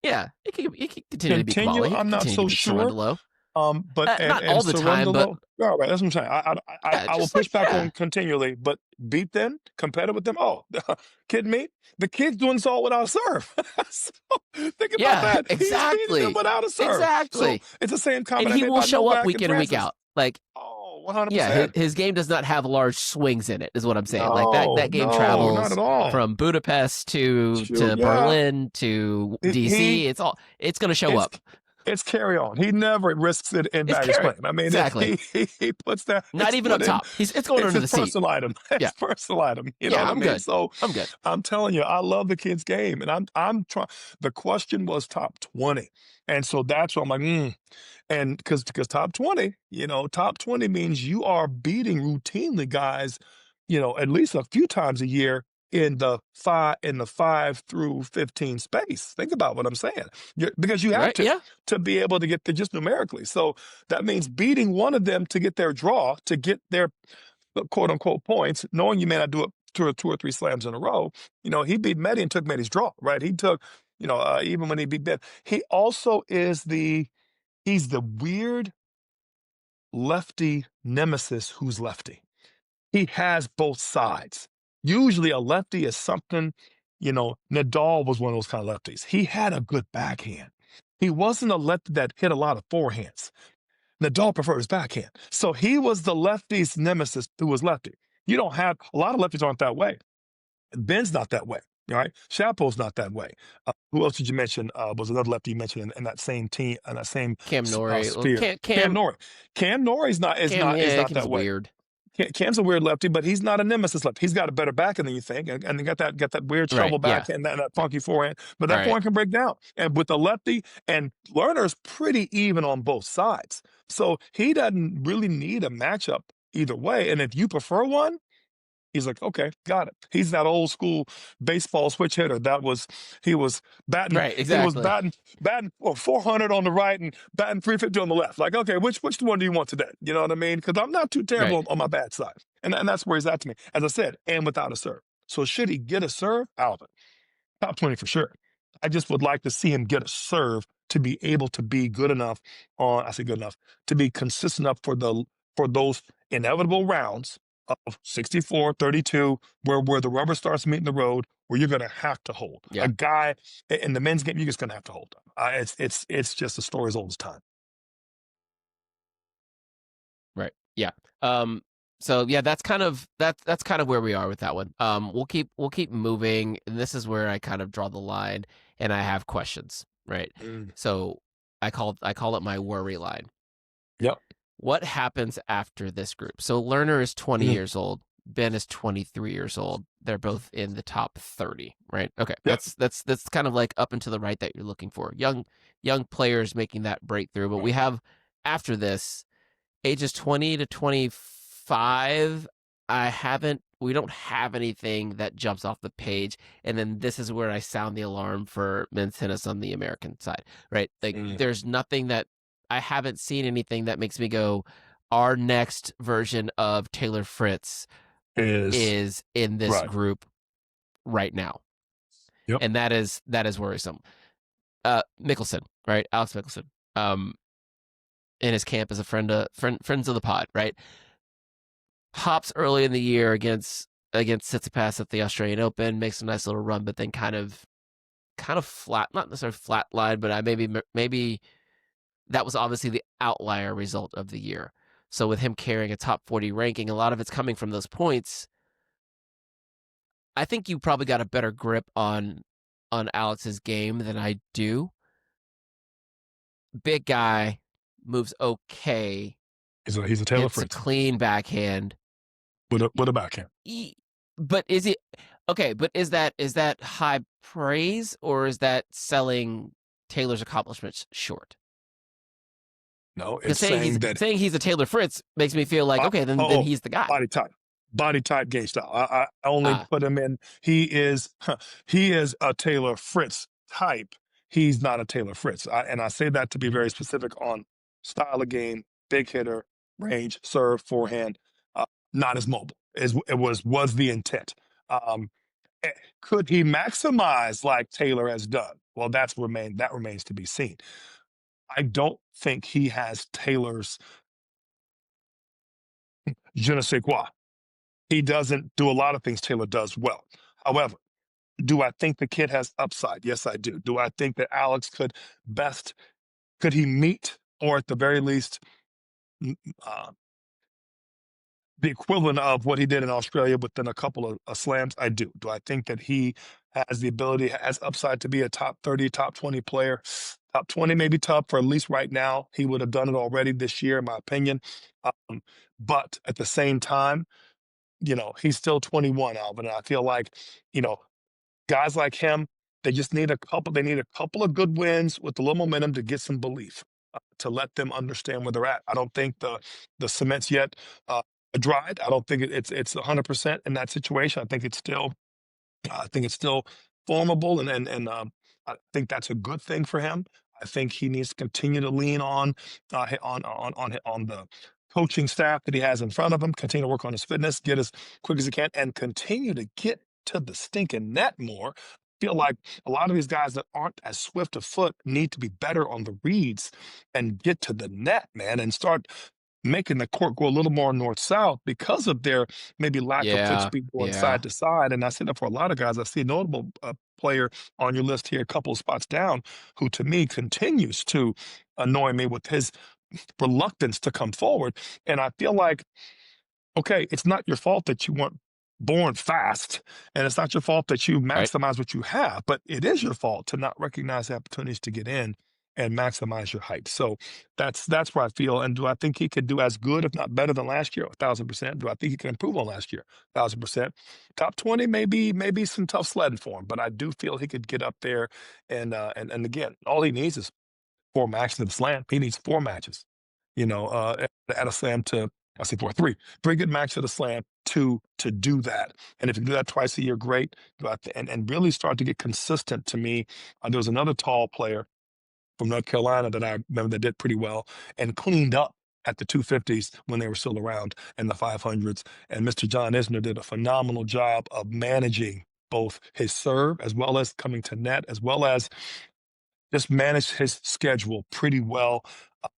Yeah, he could continue to beat Gabali. I'm not so sure. Cerundolo. But not all the time, but all right, that's what I'm saying. I will push back on continually, but beat them, competitive with them. Oh, kidding me? The kid's doing this all without a serve. So, think about that. Exactly. He's beating them without a serve. Exactly. So it's the same comment. And he will show up week in and week out. Like, 100%. Yeah, his game does not have large swings in it, is what I'm saying. Like that game travels not at all. from Budapest to Berlin to DC. It's going to show up. It's carry on. He never risks it in baggage claim. I mean, exactly. He puts that. Not even up top. It's going under the seat. Personal item. It's personal item. You know what I mean? Good. So I'm good. I'm telling you, I love the kid's game, and I'm trying. The question was top 20, and so that's what I'm like, and because top 20, top 20 means you are beating routinely guys, at least a few times a year in the 5 through 15 space. Think about what I'm saying. Because you have to be able to get there just numerically. So that means beating one of them to get their draw, to get their quote unquote points, knowing you may not do it two or three slams in a row. He beat Medi and took Medi's draw, right? He took, even when he beat Ben, he also is he's the weird lefty nemesis who's lefty. He has both sides. Usually a lefty is something, Nadal was one of those kind of lefties. He had a good backhand. He wasn't a lefty that hit a lot of forehands. Nadal prefers backhand. So he was the lefty's nemesis who was lefty. You don't have a lot of lefties aren't that way. Ben's not that way. All right. Shapo's not that way. Who else did you mention? Was another lefty you mentioned in that same team, in that same Cam Norrie. Well, sphere? Cam Norrie. Cam Norrie's not is Cam, not is yeah, not Cam's that way. weird. Cam's a weird lefty, but he's not a nemesis lefty. He's got a better backhand than you think, and he got that weird shovel back and that funky forehand. But that forehand can break down. And with the lefty, and Lerner's pretty even on both sides, so he doesn't really need a matchup either way. And if you prefer one, he's like, okay, got it. He's that old school baseball switch hitter. He was batting, exactly. He was batting 400 on the right and batting 350 on the left. Like, okay, which one do you want today? You know what I mean? Because I'm not too terrible on my bad side, and that's where he's at to me. As I said, and without a serve. So should he get a serve, Alvin? Top 20 for sure. I just would like to see him get a serve to be able to be good enough to be consistent enough for those inevitable rounds of 64, 32, where the rubber starts meeting the road, where you're going to have to hold. A guy in the men's game, you're just going to have to hold them. It's just a story as old as time. Right. Yeah. So yeah, that's kind of where we are with that one. We'll keep moving, and this is where I kind of draw the line, and I have questions. Right. So I call it my worry line. Yep. What happens after this group? So Lerner is 20 years old. Ben is 23 years old. They're both in the top 30, right? Okay. Yep. That's kind of like up and to the right that you're looking for. Young players making that breakthrough. But we have, after this, ages 20 to 25. We don't have anything that jumps off the page. And then this is where I sound the alarm for men's tennis on the American side, right? Like there's nothing that I haven't seen anything that makes me go, our next version of Taylor Fritz is in this group right now. Yep. And that is worrisome. Mickelson, right? Alex Mickelson. In his camp as a friends of the pod, right? Hops early in the year against Tsitsipas at the Australian Open, makes a nice little run, but then kind of flat, not necessarily flat line, but maybe that was obviously the outlier result of the year. So with him carrying a top 40 ranking, a lot of it's coming from those points. I think you probably got a better grip on Alex's game than I do. Big guy, moves okay. He's a Taylor Fritz. It's a clean backhand. With a backhand. But is it okay? But is that high praise, or is that selling Taylor's accomplishments short? No, it's saying he's a Taylor Fritz makes me feel like then he's the guy. Body type, game style. I only put him in. He is a Taylor Fritz type. He's not a Taylor Fritz, and I say that to be very specific on style of game, big hitter, range, serve, forehand, not as mobile. It was the intent. Could he maximize like Taylor has done? Well, that remains to be seen. I don't think he has Taylor's je ne sais quoi. He doesn't do a lot of things Taylor does well. However, do I think the kid has upside? Yes, I do. Do I think that Alex could he meet, or at the very least, the equivalent of what he did in Australia within a couple of slams? I do. Do I think that he has the ability, has upside to be a top 30, top 20 player? Top 20 may be tough for at least right now. He would have done it already this year, in my opinion. But at the same time, he's still 21, Alvin. And I feel like, guys like him, they just need a couple of good wins with a little momentum to get some belief, to let them understand where they're at. I don't think the cement's yet dried. I don't think it's 100% in that situation. I think it's still formable, and I think that's a good thing for him. I think he needs to continue to lean on the coaching staff that he has in front of him, continue to work on his fitness, get as quick as he can, and continue to get to the stinking net more. I feel like a lot of these guys that aren't as swift of foot need to be better on the reads and get to the net, man, and start making the court go a little more north-south because of their maybe lack of foot speed going side to side. And I say that for a lot of guys. I see a notable player on your list here, a couple of spots down, who to me continues to annoy me with his reluctance to come forward. And I feel like, okay, it's not your fault that you weren't born fast, and it's not your fault that you Right. maximize what you have, but it is your fault to not recognize the opportunities to get in and maximize your hype. So that's where I feel. And do I think he could do as good, if not better than last year? 1,000%. Do I think he can improve on last year? 1,000%. Top 20, maybe some tough sledding for him, but I do feel he could get up there. And again, all he needs is 4 matches at the slam. He needs 4 matches, at a slam to, I say 4, 3 good matches at a slam to do that. And if you do that twice a year, great. And really start to get consistent. To me, there was another tall player from North Carolina that I remember that did pretty well and cleaned up at the 250s when they were still around, and the 500s. And Mr. John Isner did a phenomenal job of managing both his serve as well as coming to net, as well as just managed his schedule pretty well.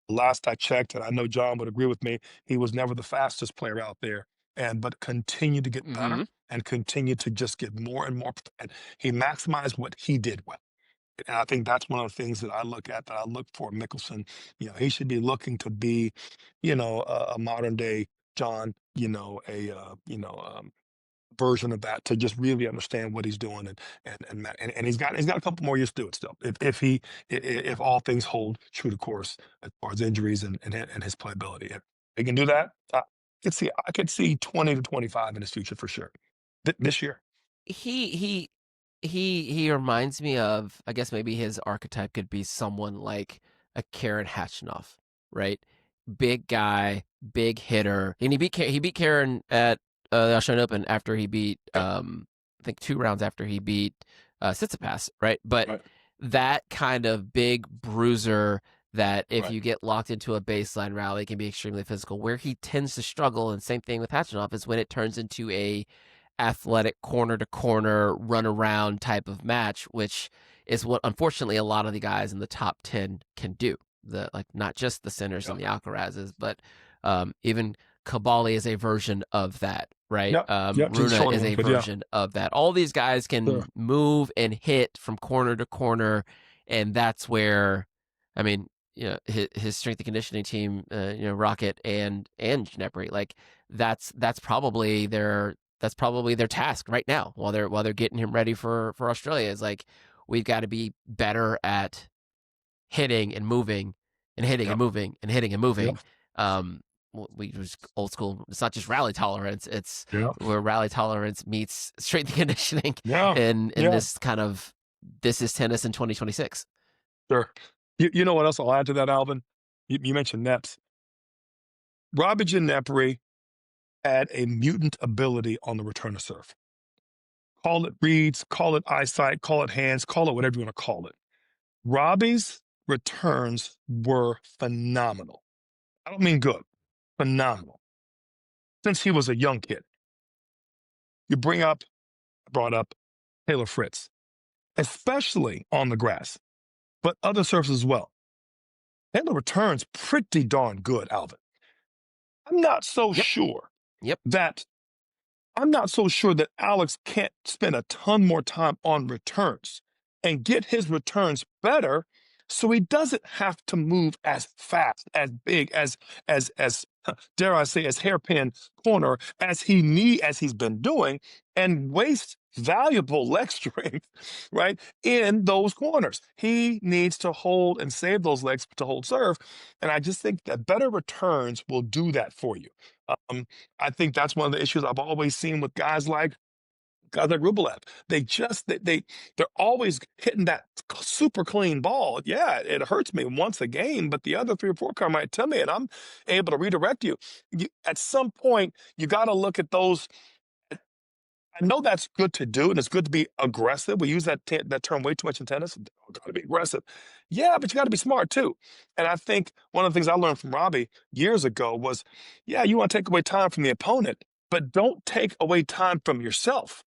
Last I checked, and I know John would agree with me, he was never the fastest player out there, but continued to get better Mm-hmm. and continued to just get more and more. And he maximized what he did well. And I think that's one of the things that I look at, that I look for Mickelson. He should be looking to be, a modern day John, version of that, to just really understand what he's doing, and he's got a couple more years to do it still, if all things hold true to course as far as injuries and his playability. If he can do that, I could see 20 to 25 in his future for sure. This year. He he he reminds me of, I guess maybe his archetype could be someone like a Karen Hatchnoff, right? Big guy, big hitter, and he beat Karen at the Australian Open after he beat I think 2 rounds after he beat Tsitsipas, right? But Right. that kind of big bruiser that if Right. you get locked into a baseline rally can be extremely physical. Where he tends to struggle, and same thing with Hatchanoff, is when it turns into a athletic corner to corner run around type of match, which is what unfortunately a lot of the guys in the top 10 can do. Not just the Sinners and the Alcarazes, but even Cabali is a version of that, right? Yep. Yep. Just Runa short is one, a but yeah. version of that. All these guys can Sure. move and hit from corner to corner, and that's where, I mean, his strength and conditioning team, Rocket and Ginepri, like that's probably their task right now while they're getting him ready for Australia. Is like, we've got to be better at hitting and moving and hitting and Yep. moving and hitting and moving. Yep. We was old school. It's not just rally tolerance. It's Yeah. where rally tolerance meets strength and conditioning Yeah. in Yeah. this is tennis in 2026. Sure. You know what else I'll add to that, Alvin? You mentioned nets. Robbie Ginepri had a mutant ability on the return of serve. Call it reads, call it eyesight, call it hands, call it whatever you want to call it. Robbie's returns were phenomenal. I don't mean good, phenomenal. Since he was a young kid. Brought up Taylor Fritz, especially on the grass, but other surfaces as well. Taylor returns pretty darn good, Alvin. I'm not so Yep. sure Yep. that I'm not so sure that Alex can't spend a ton more time on returns and get his returns better, so he doesn't have to move as fast, as big, as dare I say, as hairpin corner as he's been doing, and waste valuable leg strength, right, in those corners. He needs to hold and save those legs to hold serve, and I just think that better returns will do that for you. I think that's one of the issues I've always seen with guys like Rublev. They're always hitting that super clean ball. Yeah, it hurts me once a game, but the other 3 or 4 come right to me, and I'm able to redirect you. At some point, you got to look at those. I know that's good to do, and it's good to be aggressive. We use that term way too much in tennis. Oh, got to be aggressive. Yeah, but you got to be smart too. And I think one of the things I learned from Robbie years ago was, yeah, you want to take away time from the opponent, but don't take away time from yourself.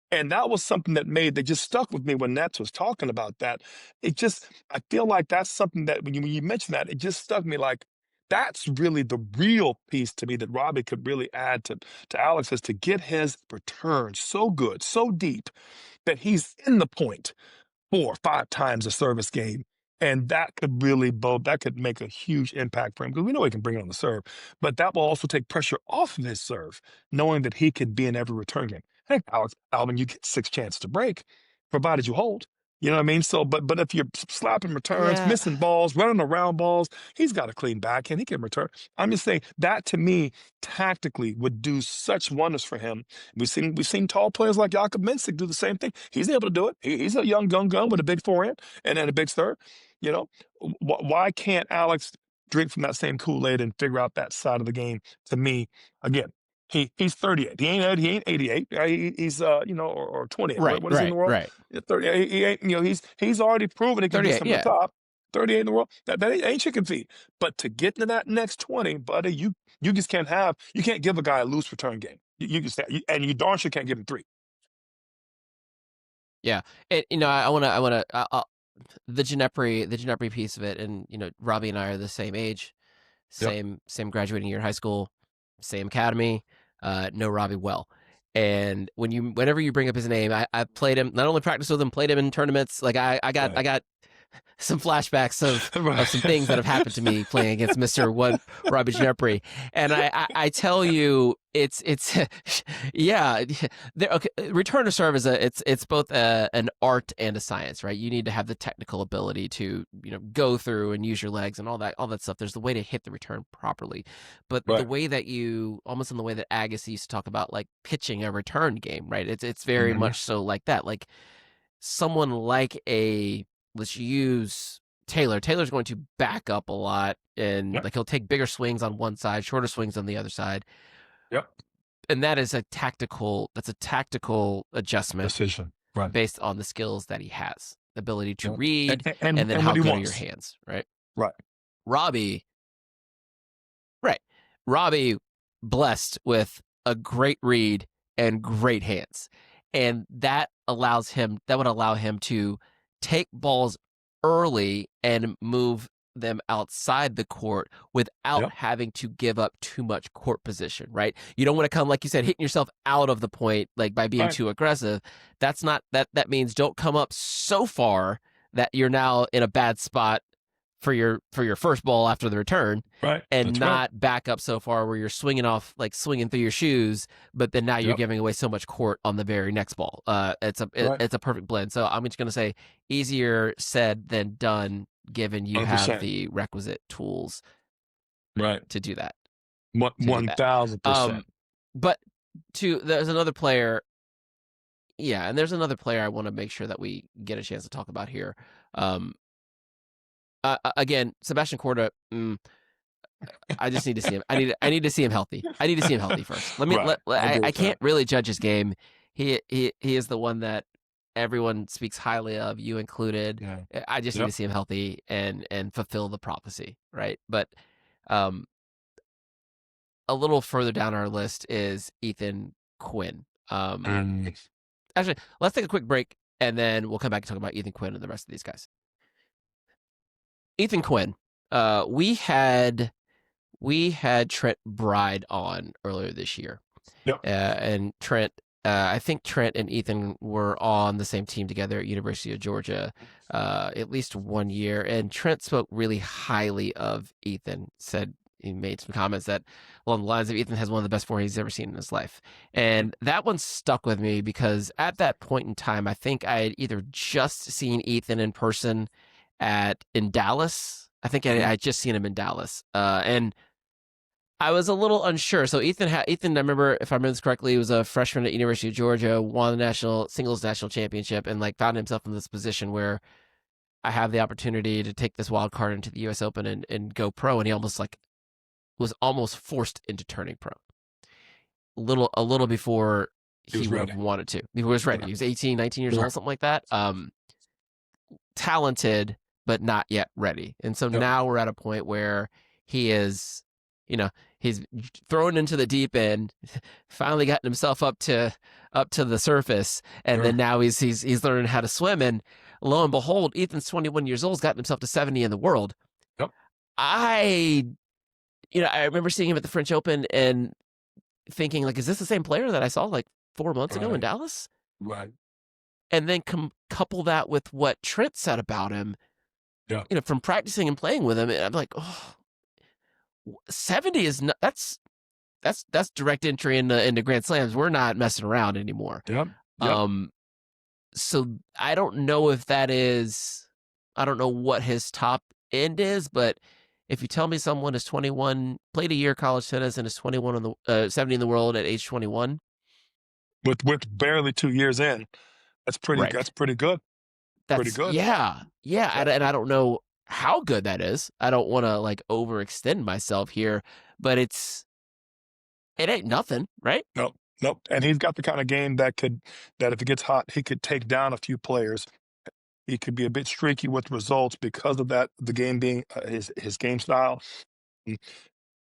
And that was something that just stuck with me when Nets was talking about that. I feel like that's something that when you mentioned that, it just stuck me like, that's really the real piece to me that Robbie could really add to Alex, is to get his return so good, so deep, that he's in the point 4 or 5 times a service game, And that could make a huge impact for him because we know he can bring it on the serve, but that will also take pressure off of his serve, knowing that he could be in every return game. Hey, Alvin, you get 6 chances to break, provided you hold. You know what I mean? So, but if you're slapping returns, Yeah. missing balls, running around balls, he's got a clean backhand. He can return. I'm just saying that to me, tactically, would do such wonders for him. We've seen tall players like Jakob Mensik do the same thing. He's able to do it. He's a young gun with a big forehand and then a big serve. You know, why can't Alex drink from that same Kool-Aid and figure out that side of the game? To me, again, he's 38. He ain't 88. He's or 28. Right. What is he in the world? Right. 30. He ain't. He's already proven he can get 38. from Yeah. the top. 38 in the world. That ain't chicken feed. But to get into that next 20, buddy, you just can't have. You can't give a guy a loose return game. You just and you darn sure can't give him 3. Yeah. And I want to the Ginepri piece of it, and Robbie and I are the same age, same graduating year in high school, same academy, know Robbie well. And whenever you bring up his name, I played him, not only practiced with him, played him in tournaments. Like I got some flashbacks of some things that have happened to me playing against Mr. Robbie Ginepri. And I tell you, it's yeah. Okay, return to serve is it's both an art and a science, right? You need to have the technical ability to go through and use your legs and all that stuff. There's the way to hit the return properly, but the way that almost in the way that Agassi used to talk about, like pitching a return game, right? It's very much so like that. Like someone like let's use Taylor. Taylor's going to back up a lot, and like he'll take bigger swings on one side, shorter swings on the other side. Yep. And that is a tactical adjustment Decision, right? Based on the skills that he has, the ability to read, and then how good are your hands, right? Right. Robbie, blessed with a great read and great hands, and that would allow him to take balls early and move them outside the court without having to give up too much court position, right? You don't want to come, like you said, hitting yourself out of the point, like by being too aggressive. That's not that means don't come up so far that you're now in a bad spot for your first ball after the return, right? And That's not back up so far where you're swinging through your shoes, but then now you're giving away so much court on the very next ball. It's a perfect blend. So I'm just going to say easier said than done, given you 100%. Have the requisite tools, right, to do that. 1,000%. But there's another player. Yeah, and there's another player I want to make sure that we get a chance to talk about here. Again, Sebastian Corda. I just need to see him. I need to see him healthy. I need to see him healthy first. I can't really judge his game. He is the one that everyone speaks highly of, you included. Yeah. I just need to see him healthy and fulfill the prophecy, right? But a little further down our list is Ethan Quinn. Actually, let's take a quick break, and then we'll come back and talk about Ethan Quinn and the rest of these guys. Ethan Quinn, we had Trent Bride on earlier this year. And Trent, I think Trent and Ethan were on the same team together at University of Georgia at least 1 year. And Trent spoke really highly of Ethan, said he made some comments that along the lines of Ethan has one of the best forehands he's ever seen in his life. And that one stuck with me because at that point in time, I think I had either just seen Ethan in person in Dallas. I think I had just seen him in Dallas. And I was a little unsure. So Ethan, I remember, if I remember this correctly, he was a freshman at University of Georgia, won the singles national championship, and found himself in this position where I have the opportunity to take this wild card into the U.S. Open and go pro. And he was almost forced into turning pro. A little before he would have wanted to. He was ready. He was 18, 19 years old, something like that. Talented, but not yet ready. And so now we're at a point where he is, he's thrown into the deep end, finally gotten himself up to the surface, and then now he's learning how to swim. And lo and behold, Ethan's 21 years old, has gotten himself to 70 in the world. I remember seeing him at the French Open and thinking, is this the same player that I saw 4 months ago in Dallas? Right. And then couple that with what Trent said about him. Yeah. from practicing and playing with him, and I'm like, 70 is not, that's direct entry into Grand Slams. We're not messing around anymore. Yep. Yep. So I don't know if that is, I don't know what his top end is, but if you tell me someone is 21, played a year college tennis, and is 21 on the 70 in the world at age 21, with barely 2 years in, that's pretty right? that's pretty good. Pretty That's good. yeah. And I don't know how good that is. I don't want to like overextend myself here, but it ain't nothing, right? Nope. Nope. And he's got the kind of game that if it gets hot, he could take down a few players. He could be a bit streaky with results because of that, the game being his game style. Mm,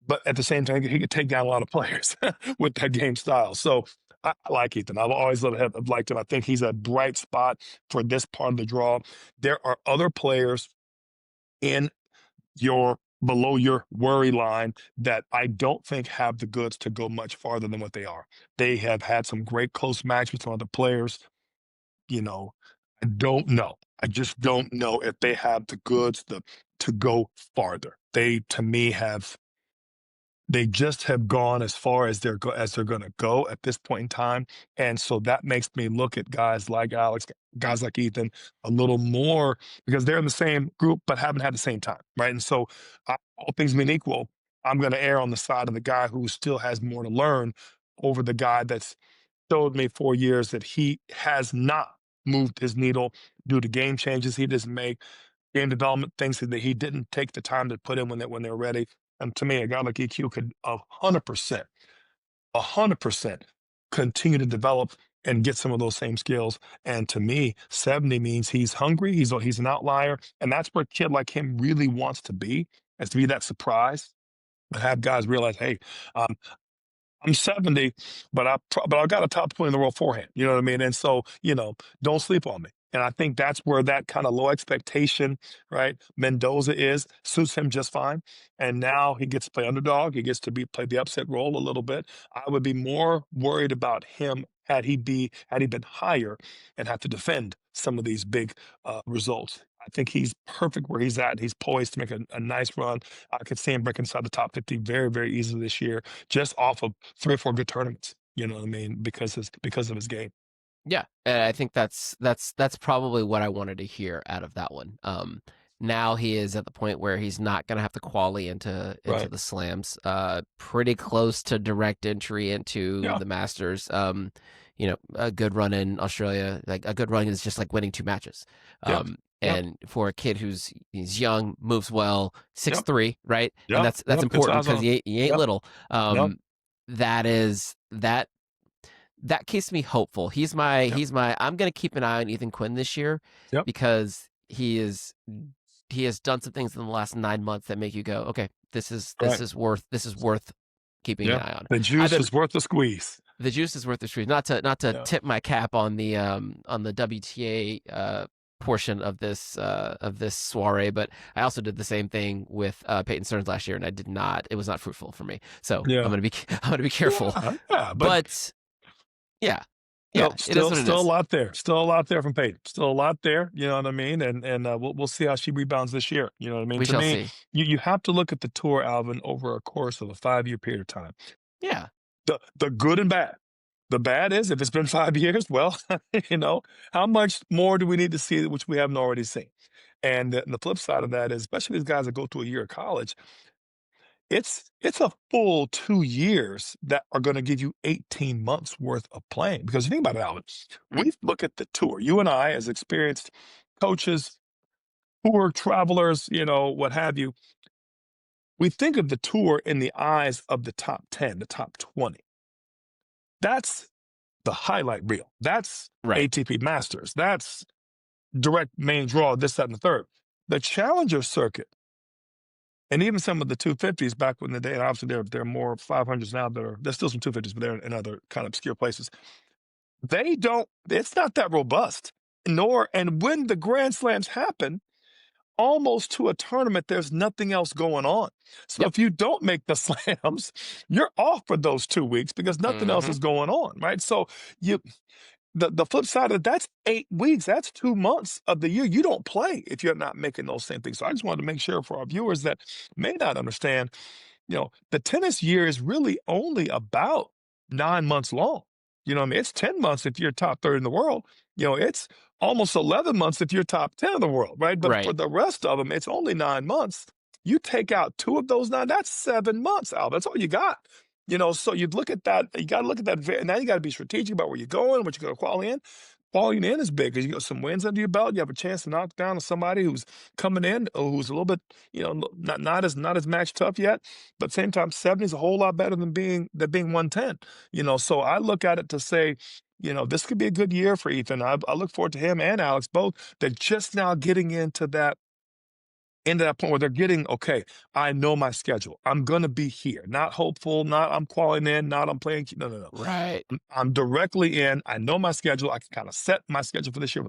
But at the same time, he could take down a lot of players with that game style. So I like Ethan. I've always liked him. I think he's a bright spot for this part of the draw. There are other players in below your worry line that I don't think have the goods to go much farther than what they are. They have had some great close matches with some other players. You know, I don't know. I just don't know if they have the goods to go farther. They, to me, they just have gone as far as they're going to go at this point in time, and so that makes me look at guys like Alex, guys like Ethan, a little more because they're in the same group but haven't had the same time, right? And so, all things being equal, I'm going to err on the side of the guy who still has more to learn over the guy that's showed me 4 years that he has not moved his needle due to game changes he doesn't make, game development, things that he didn't take the time to put in when they're ready. And to me, a guy like EQ could 100% continue to develop and get some of those same skills. And to me, 70 means he's hungry. He's an outlier, and that's where a kid like him really wants to be, is to be that surprise, but have guys realize, hey, um, I'm 70, but I got a top 20 in the world forehand. You know what I mean? And so, don't sleep on me. And I think that's where that kind of low expectation, right? Mendoza suits him just fine. And now he gets to play underdog. He gets to play the upset role a little bit. I would be more worried about him had he been higher and have to defend some of these big results. I think he's perfect where he's at. He's poised to make a nice run. I could see him breaking inside the top 50 very, very easily this year, just off of 3 or 4 good tournaments. You know what I mean? Because of his game. Yeah, and I think that's probably what I wanted to hear out of that one. Now he is at the point where he's not going to have to quali into Right. the slams. Pretty close to direct entry into Yeah. the Masters. A good run in Australia, like a good run is just like winning 2 matches. Yep. Yep. And for a kid he's young, moves well, Yep. 6'3", right? And Yep. that's Yep. Good important size on because him. he ain't Yep. little. Yep. That keeps me hopeful. He's my Yep. I'm gonna keep an eye on Ethan Quinn this year Yep. because he has done some things in the last 9 months that make you go, okay, this is worth keeping an eye on. The juice is worth the squeeze. The juice is worth the squeeze. Not to Yeah. tip my cap on the WTA portion of this soiree, but I also did the same thing with Peyton Stearns last year, and it was not fruitful for me. So Yeah. I'm gonna be careful. Yeah, but yeah. No, Yeah, it is what it still a is. lot there. Still a lot there from Peyton. Still a lot there. You know what I mean? And we'll see how she rebounds this year. You know what I mean? We To shall me, see. you have to look at the tour, Alvin, over a course of a 5-year period of time. Yeah. The good and bad. The bad is if it's been 5 years, well, how much more do we need to see which we haven't already seen? And the flip side of that is, especially these guys that go to a year of college, it's a full 2 years that are gonna give you 18 months worth of playing. Because think about it, Alvin, we look at the tour, you and I as experienced coaches, tour travelers, what have you, we think of the tour in the eyes of the top 10, the top 20. That's the highlight reel. That's Right. ATP Masters. That's direct main draw, this, that, and the third. The Challenger circuit, and even some of the 250s back in the day, and obviously there are more 500s now there's still some 250s, but they're in other kind of obscure places. It's not that robust. And when the Grand Slams happen, almost to a tournament, there's nothing else going on. So Yep. if you don't make the slams, you're off for those 2 weeks because nothing else is going on, right? So the flip side of that's 8 weeks. That's 2 months of the year you don't play if you're not making those same things. So I just wanted to make sure for our viewers that may not understand, the tennis year is really only about 9 months long. You know what I mean? It's 10 months if you're top third in the world. It's almost 11 months if you're top 10 in the world, right? But for Right. the rest of them, it's only 9 months. You take out two of those nine, that's 7 months, Al. That's all you got. So you'd look at that, you got to look at that. Now you got to be strategic about where you're going, what you're going to qualify in. Qualifying in is big because you got some wins under your belt. You have a chance to knock down somebody who's coming in, or who's a little bit, not as match tough yet. But at the same time, 70 is a whole lot better than being 110. So I look at it to say, this could be a good year for Ethan. I look forward to him and Alex both. They're just now getting into that point where they're getting, okay, I know my schedule. I'm going to be here. Not hopeful, not I'm qualifying in, not I'm playing. No, no, no. Right. I'm directly in. I know my schedule. I can kind of set my schedule for this year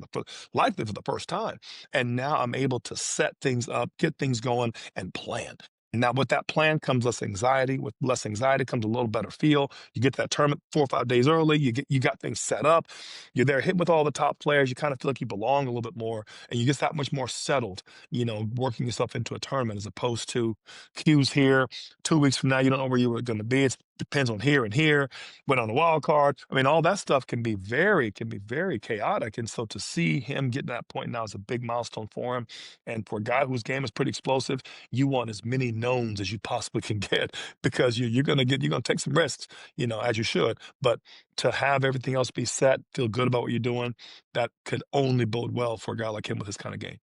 likely for the first time. And now I'm able to set things up, get things going, and plan. And now with that plan comes less anxiety. With less anxiety comes a little better feel. You get that tournament 4 or 5 days early. You got things set up. You're there hitting with all the top players. You kind of feel like you belong a little bit more, and you get that much more settled. Working yourself into a tournament as opposed to cues here. 2 weeks from now, you don't know where you were going to be. It depends on here and here. Went on the wild card. I mean, all that stuff can be very chaotic. And so to see him get to that point now is a big milestone for him. And for a guy whose game is pretty explosive, you want as many knowns as you possibly can get because you're gonna take some risks, as you should. But to have everything else be set, feel good about what you're doing, that could only bode well for a guy like him with his kind of game.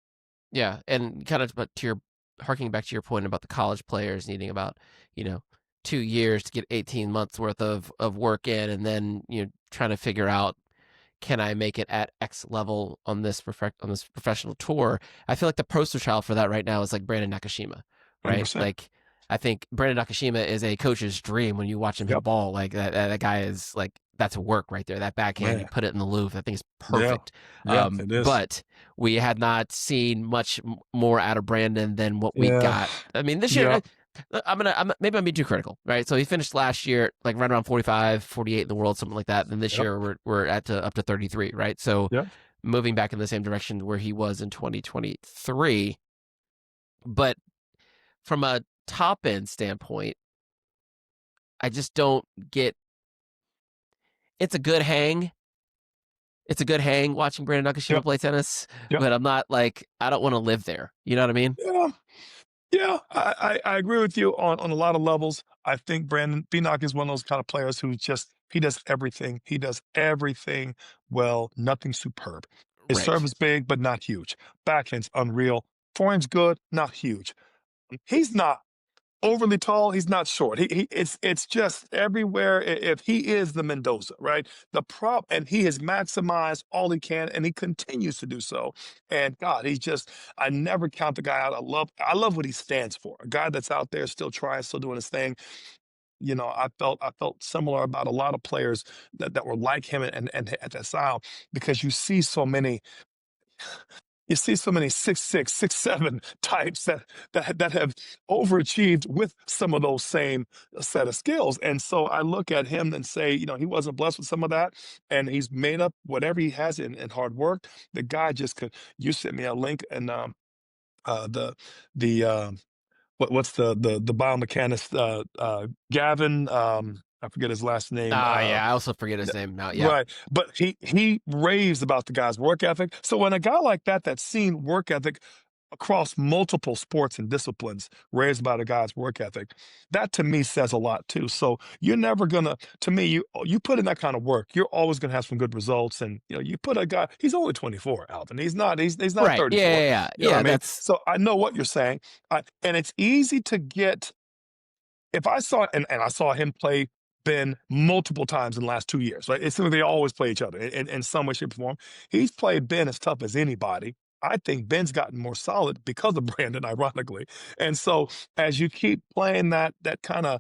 Yeah, and kind of but to your harking back to your point about the college players needing about, you know, 2 years to get 18 months worth of work in, and then, trying to figure out, can I make it at X level on this professional tour? I feel like the poster child for that right now is like Brandon Nakashima, right? 100%. Like, I think Brandon Nakashima is a coach's dream when you watch him hit a Yep. ball. Like that guy is like, that's work right there. That backhand, you Man. put it in the loop. That thing is Yeah. perfect. Yeah, it is. But we had not seen much more out of Brandon than what we Yeah. got. I mean, this year, Yeah. maybe I'm being too critical, right? So he finished last year like right around 45, 48 in the world, something like that. And this Yep. year we're up to 33, right? So Yep. moving back in the same direction where he was in 2023. But from a top end standpoint, I just don't get. It's a good hang. It's a good hang watching Brandon Nakashima Yep. play tennis, Yep. but I'm not like, I don't want to live there. You know what I mean? Yeah. Yeah, I agree with you on a lot of levels. I think Brandon Beanock is one of those kind of players who just he does everything. He does everything well, nothing superb. His serve Right. is big, but not huge. Backhand's unreal. Forehand's good, not huge. He's not overly tall. He's not short. It's just everywhere. If he is the Mendoza, right? And he has maximized all he can, and he continues to do so. And God, I never count the guy out. I love what he stands for. A guy that's out there still trying, still doing his thing. I felt similar about a lot of players that were like him and at that style because you see so many 6'6", 6'7" types that have overachieved with some of those same set of skills. And so I look at him and say, he wasn't blessed with some of that, and he's made up whatever he has in hard work. The guy just could. You sent me a link, and the what's the biomechanist Gavin. I forget his last name. Ah, yeah. I also forget his name now. Yeah. Right. But he raves about the guy's work ethic. So when a guy like that's seen work ethic across multiple sports and disciplines raised by the guy's work ethic, that to me says a lot too. So you're never gonna, to me, you put in that kind of work, you're always gonna have some good results. And you put a guy, he's only 24, Alvin. He's not Right. Yeah. 34. Yeah. Yeah. You know what Yeah. I mean? That's So I know what you're saying. And it's easy to get if I saw and I saw him play Ben multiple times in the last 2 years, right? It seems like they always play each other in some way, shape, or form. He's played Ben as tough as anybody. I think Ben's gotten more solid because of Brandon, ironically. And so as you keep playing that kind of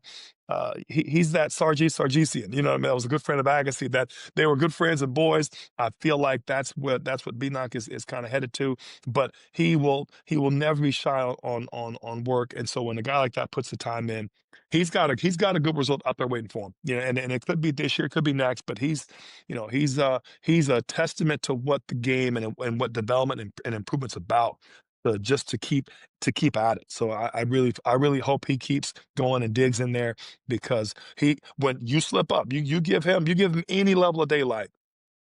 he's that Sargisian, you know what I mean? I was a good friend of Agassi, that they were good friends and boys. I feel like that's what Beanock is kind of headed to, but he will never be shy on work. And so when a guy like that puts the time in, he's got a good result out there waiting for him. You know, and it could be this year, it could be next, but he's a testament to what the game and what development and improvement's about. Just to keep at it. So I really hope he keeps going and digs in there, because when you slip up, you give him any level of daylight,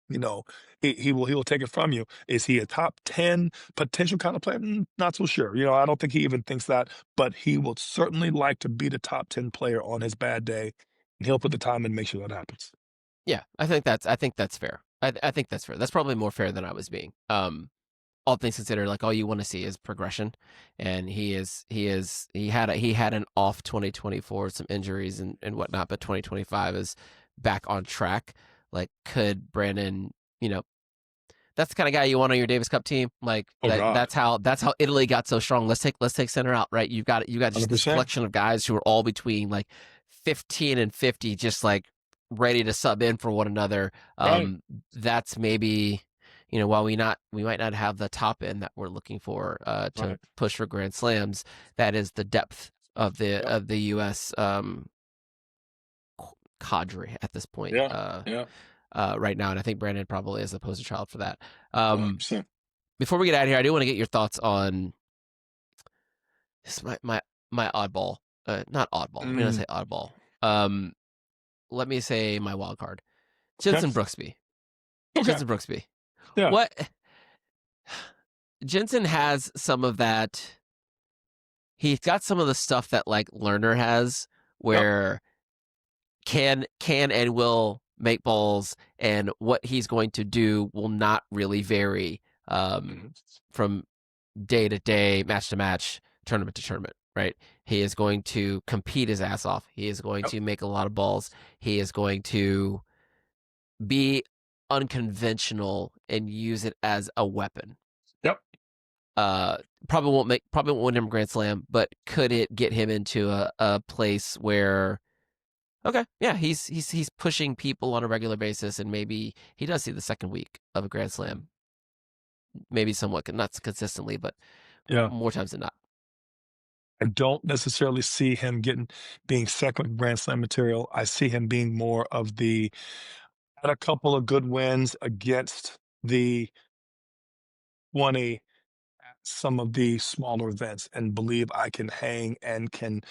you know, he will take it from you. Is he a top 10 potential kind of player? Not so sure. I don't think he even thinks that, but he will certainly like to be the top 10 player on his bad day, and he'll put the time in to make sure that happens. Yeah, I think that's fair. I think that's fair. That's probably more fair than I was being. All things considered, like all you want to see is progression, and he had an off 2024, some injuries and whatnot, but 2025 is back on track. Like, could Brandon, that's the kind of guy you want on your Davis Cup team. Like, that's how Italy got so strong. Let's take center out, right? You've got just this 100%. collection of guys who are all between like 15 and 50, just like ready to sub in for one another. Right. That's maybe, while we might not have the top end that we're looking for to Right. push for Grand Slams, that is the depth of the Yep. of the U.S. Cadre at this point. Yeah. Right now, and I think Brandon probably is the poster child for that. 100%. Before we get out of here, I do want to get your thoughts on this, my oddball. Not oddball. I'm gonna say oddball. Let me say my wild card. Jenson Brooksby. Okay. Jenson Brooksby. Yeah. What? Jenson has some of that. He's got some of the stuff that like Lerner has, where can and will make balls, and what he's going to do will not really vary from day to day, match to match, tournament to tournament, right? He is going to compete his ass off. He is going to make a lot of balls. He is going to be unconventional and use it as a weapon. Yep. Probably won't win him a Grand Slam, but could it get him into a place where, okay, yeah, he's pushing people on a regular basis, and maybe he does see the second week of a Grand Slam, maybe somewhat, not consistently, but more times than not. I don't necessarily see him being second Grand Slam material. I see him being more of had a couple of good wins against the 20 at some of the smaller events, and believe I can hang and can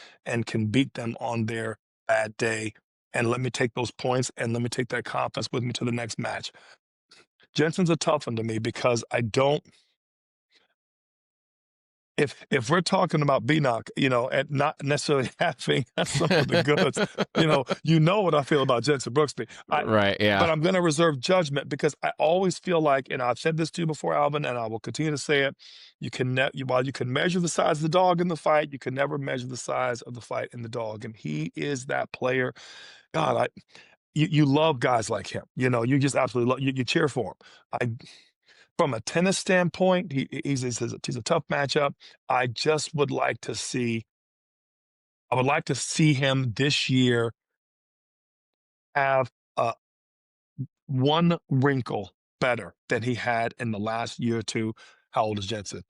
beat them on their bad day. And let me take those points, and let me take that confidence with me to the next match. Jenson's a tough one to me, because I don't. If we're talking about Beanock, and not necessarily having some of the goods, you know what I feel about Jenson Brooksby. Right, yeah. But I'm going to reserve judgment, because I always feel like, and I've said this to you before, Alvin, and I will continue to say it, while you can measure the size of the dog in the fight, you can never measure the size of the fight in the dog. And he is that player. God, you love guys like him. You just absolutely love, you cheer for him. From a tennis standpoint, he's a tough matchup. I would like to see him this year have one wrinkle better than he had in the last year or two. How old is Jenson?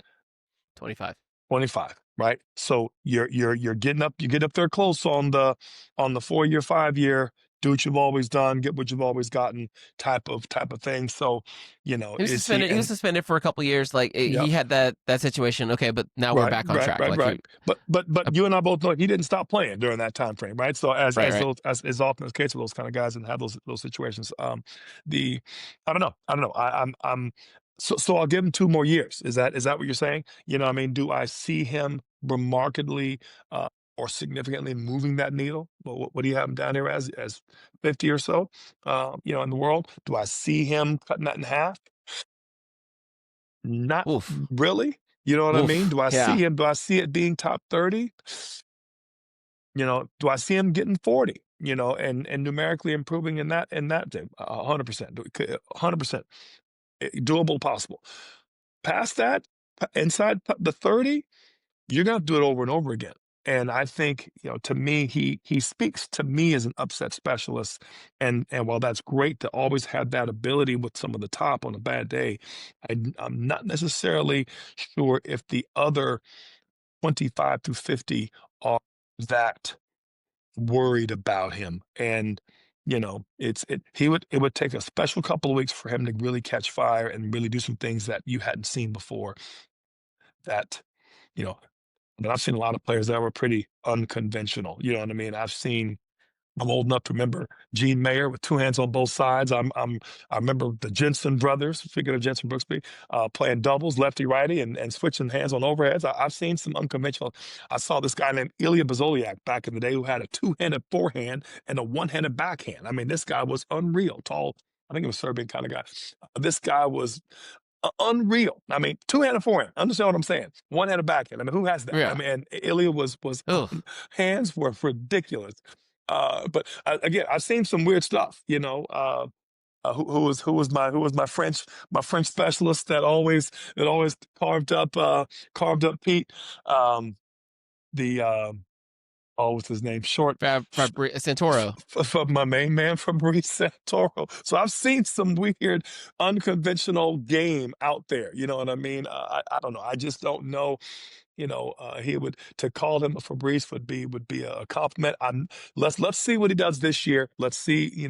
25. 25, right? So you're getting up there close on the 4-year, 5-year. Do what you've always done, get what you've always gotten, type of thing. So, he was suspended for a couple of years. Like, he had that situation. Okay, but now we're back on track. Right. But you and I both know he didn't stop playing during that time frame, right? So as often the case with those kind of guys and have those situations. I don't know. I'm so I'll give him 2 more years. Is that what you're saying? I mean, do I see him remarkably or significantly moving that needle? What do you have him down here as 50 or so? In the world, do I see him cutting that in half? Not really. You know what I mean? Do I see him? Do I see it being top 30? Do I see him getting 40? And numerically improving in that thing? 100%. 100%. Doable, possible. Past that, inside the 30, you're gonna have to do it over and over again. And I think, to me, he speaks to me as an upset specialist. And while that's great to always have that ability with some of the top on a bad day, I'm not necessarily sure if the other 25 through 50 are that worried about him. And it would take a special couple of weeks for him to really catch fire and really do some things that you hadn't seen before. That you know but I've seen a lot of players that were pretty unconventional. You know what I mean? I'm old enough to remember Gene Mayer with two hands on both sides. I remember the Jenson brothers, speaking of Jenson Brooksby, playing doubles, lefty righty, and switching hands on overheads. I've seen some unconventional. I saw this guy named Ilya Bazoliak back in the day who had a two-handed forehand and a one-handed backhand. I mean, this guy was unreal, tall. I think he was Serbian kind of guy. This guy was unreal. I mean, two-handed forehand. Understand what I'm saying? One-handed backhand. I mean, who has that? Yeah. I mean, Ilya was hands were ridiculous. But again, I've seen some weird stuff. Who was my French specialist that always carved up Pete. The what's his name? Short Santoro. From my main man, Fabrice Santoro. So I've seen some weird, unconventional game out there. You know what I mean? I don't know. I just don't know. He would to call him a Fabrice would be a compliment. Let's see what he does this year. Let's see.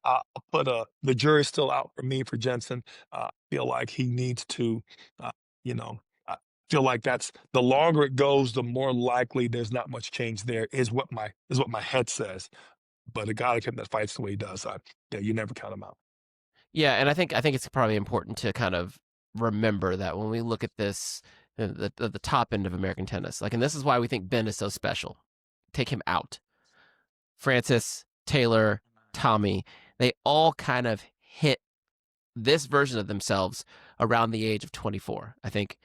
I'll put the jury's still out for me for Jenson. I feel like he needs to. I feel like that's the longer it goes, the more likely there's not much change there. Is what my head says. But a guy like him that fights the way he does, you never count him out. Yeah, and I think it's probably important to kind of remember that when we look at this. The top end of American tennis. And this is why we think Ben is so special. Take him out. Frances, Taylor, Tommy, they all kind of hit this version of themselves around the age of 24. I think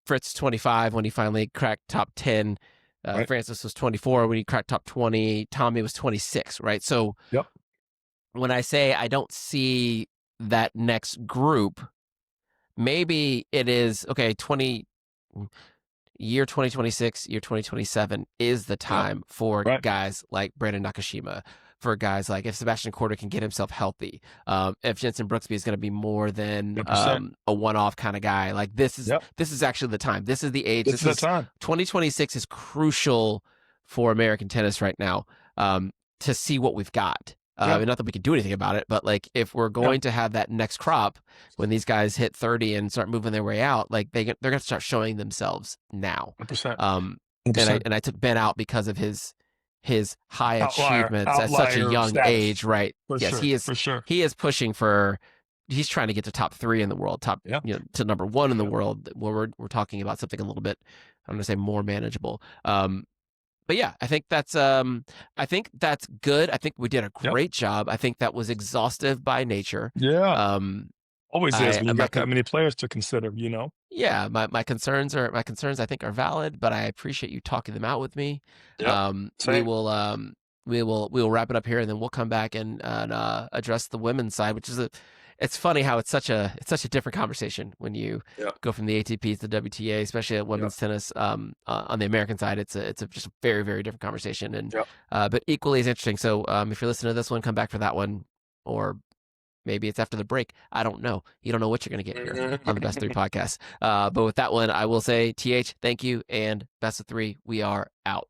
Fritz 25 when he finally cracked top 10. Right. Frances was 24 when he cracked top 20. Tommy was 26, right? So when I say I don't see that next group, maybe it is, okay, year 2026, year 2027 is the time for guys like Brandon Nakashima, for guys like if Sebastian Korda can get himself healthy, if Jenson Brooksby is going to be more than a one-off kind of guy. Like this is actually the time. This is the age. This is the time. 2026 is crucial for American tennis right now to see what we've got. Not that we can do anything about it, but like if we're going to have that next crop when these guys hit 30 and start moving their way out, like they're going to start showing themselves now. 100%. And I took Ben out because of his high achievements at such a young age, right? He is for sure. He is pushing for. He's trying to get to top 3 in the world, to number 1 in the world. Where we're talking about something a little bit, I'm going to say more manageable. But yeah, I think that's good. I think we did a great job. I think that was exhaustive by nature. Yeah. Always is when you got that many players to consider, Yeah, my concerns I think are valid, but I appreciate you talking them out with me. We will wrap it up here and then we'll come back and address the women's side, which is it's funny how it's such a different conversation when you go from the ATPs to WTA, especially at women's tennis. On the American side, it's just a very, very different conversation, and but equally as interesting. So if you're listening to this one, come back for that one, or maybe it's after the break. I don't know. You don't know what you're going to get here on the Best 3 podcast. But with that one, I will say, TH, thank you, and Best of 3. We are out.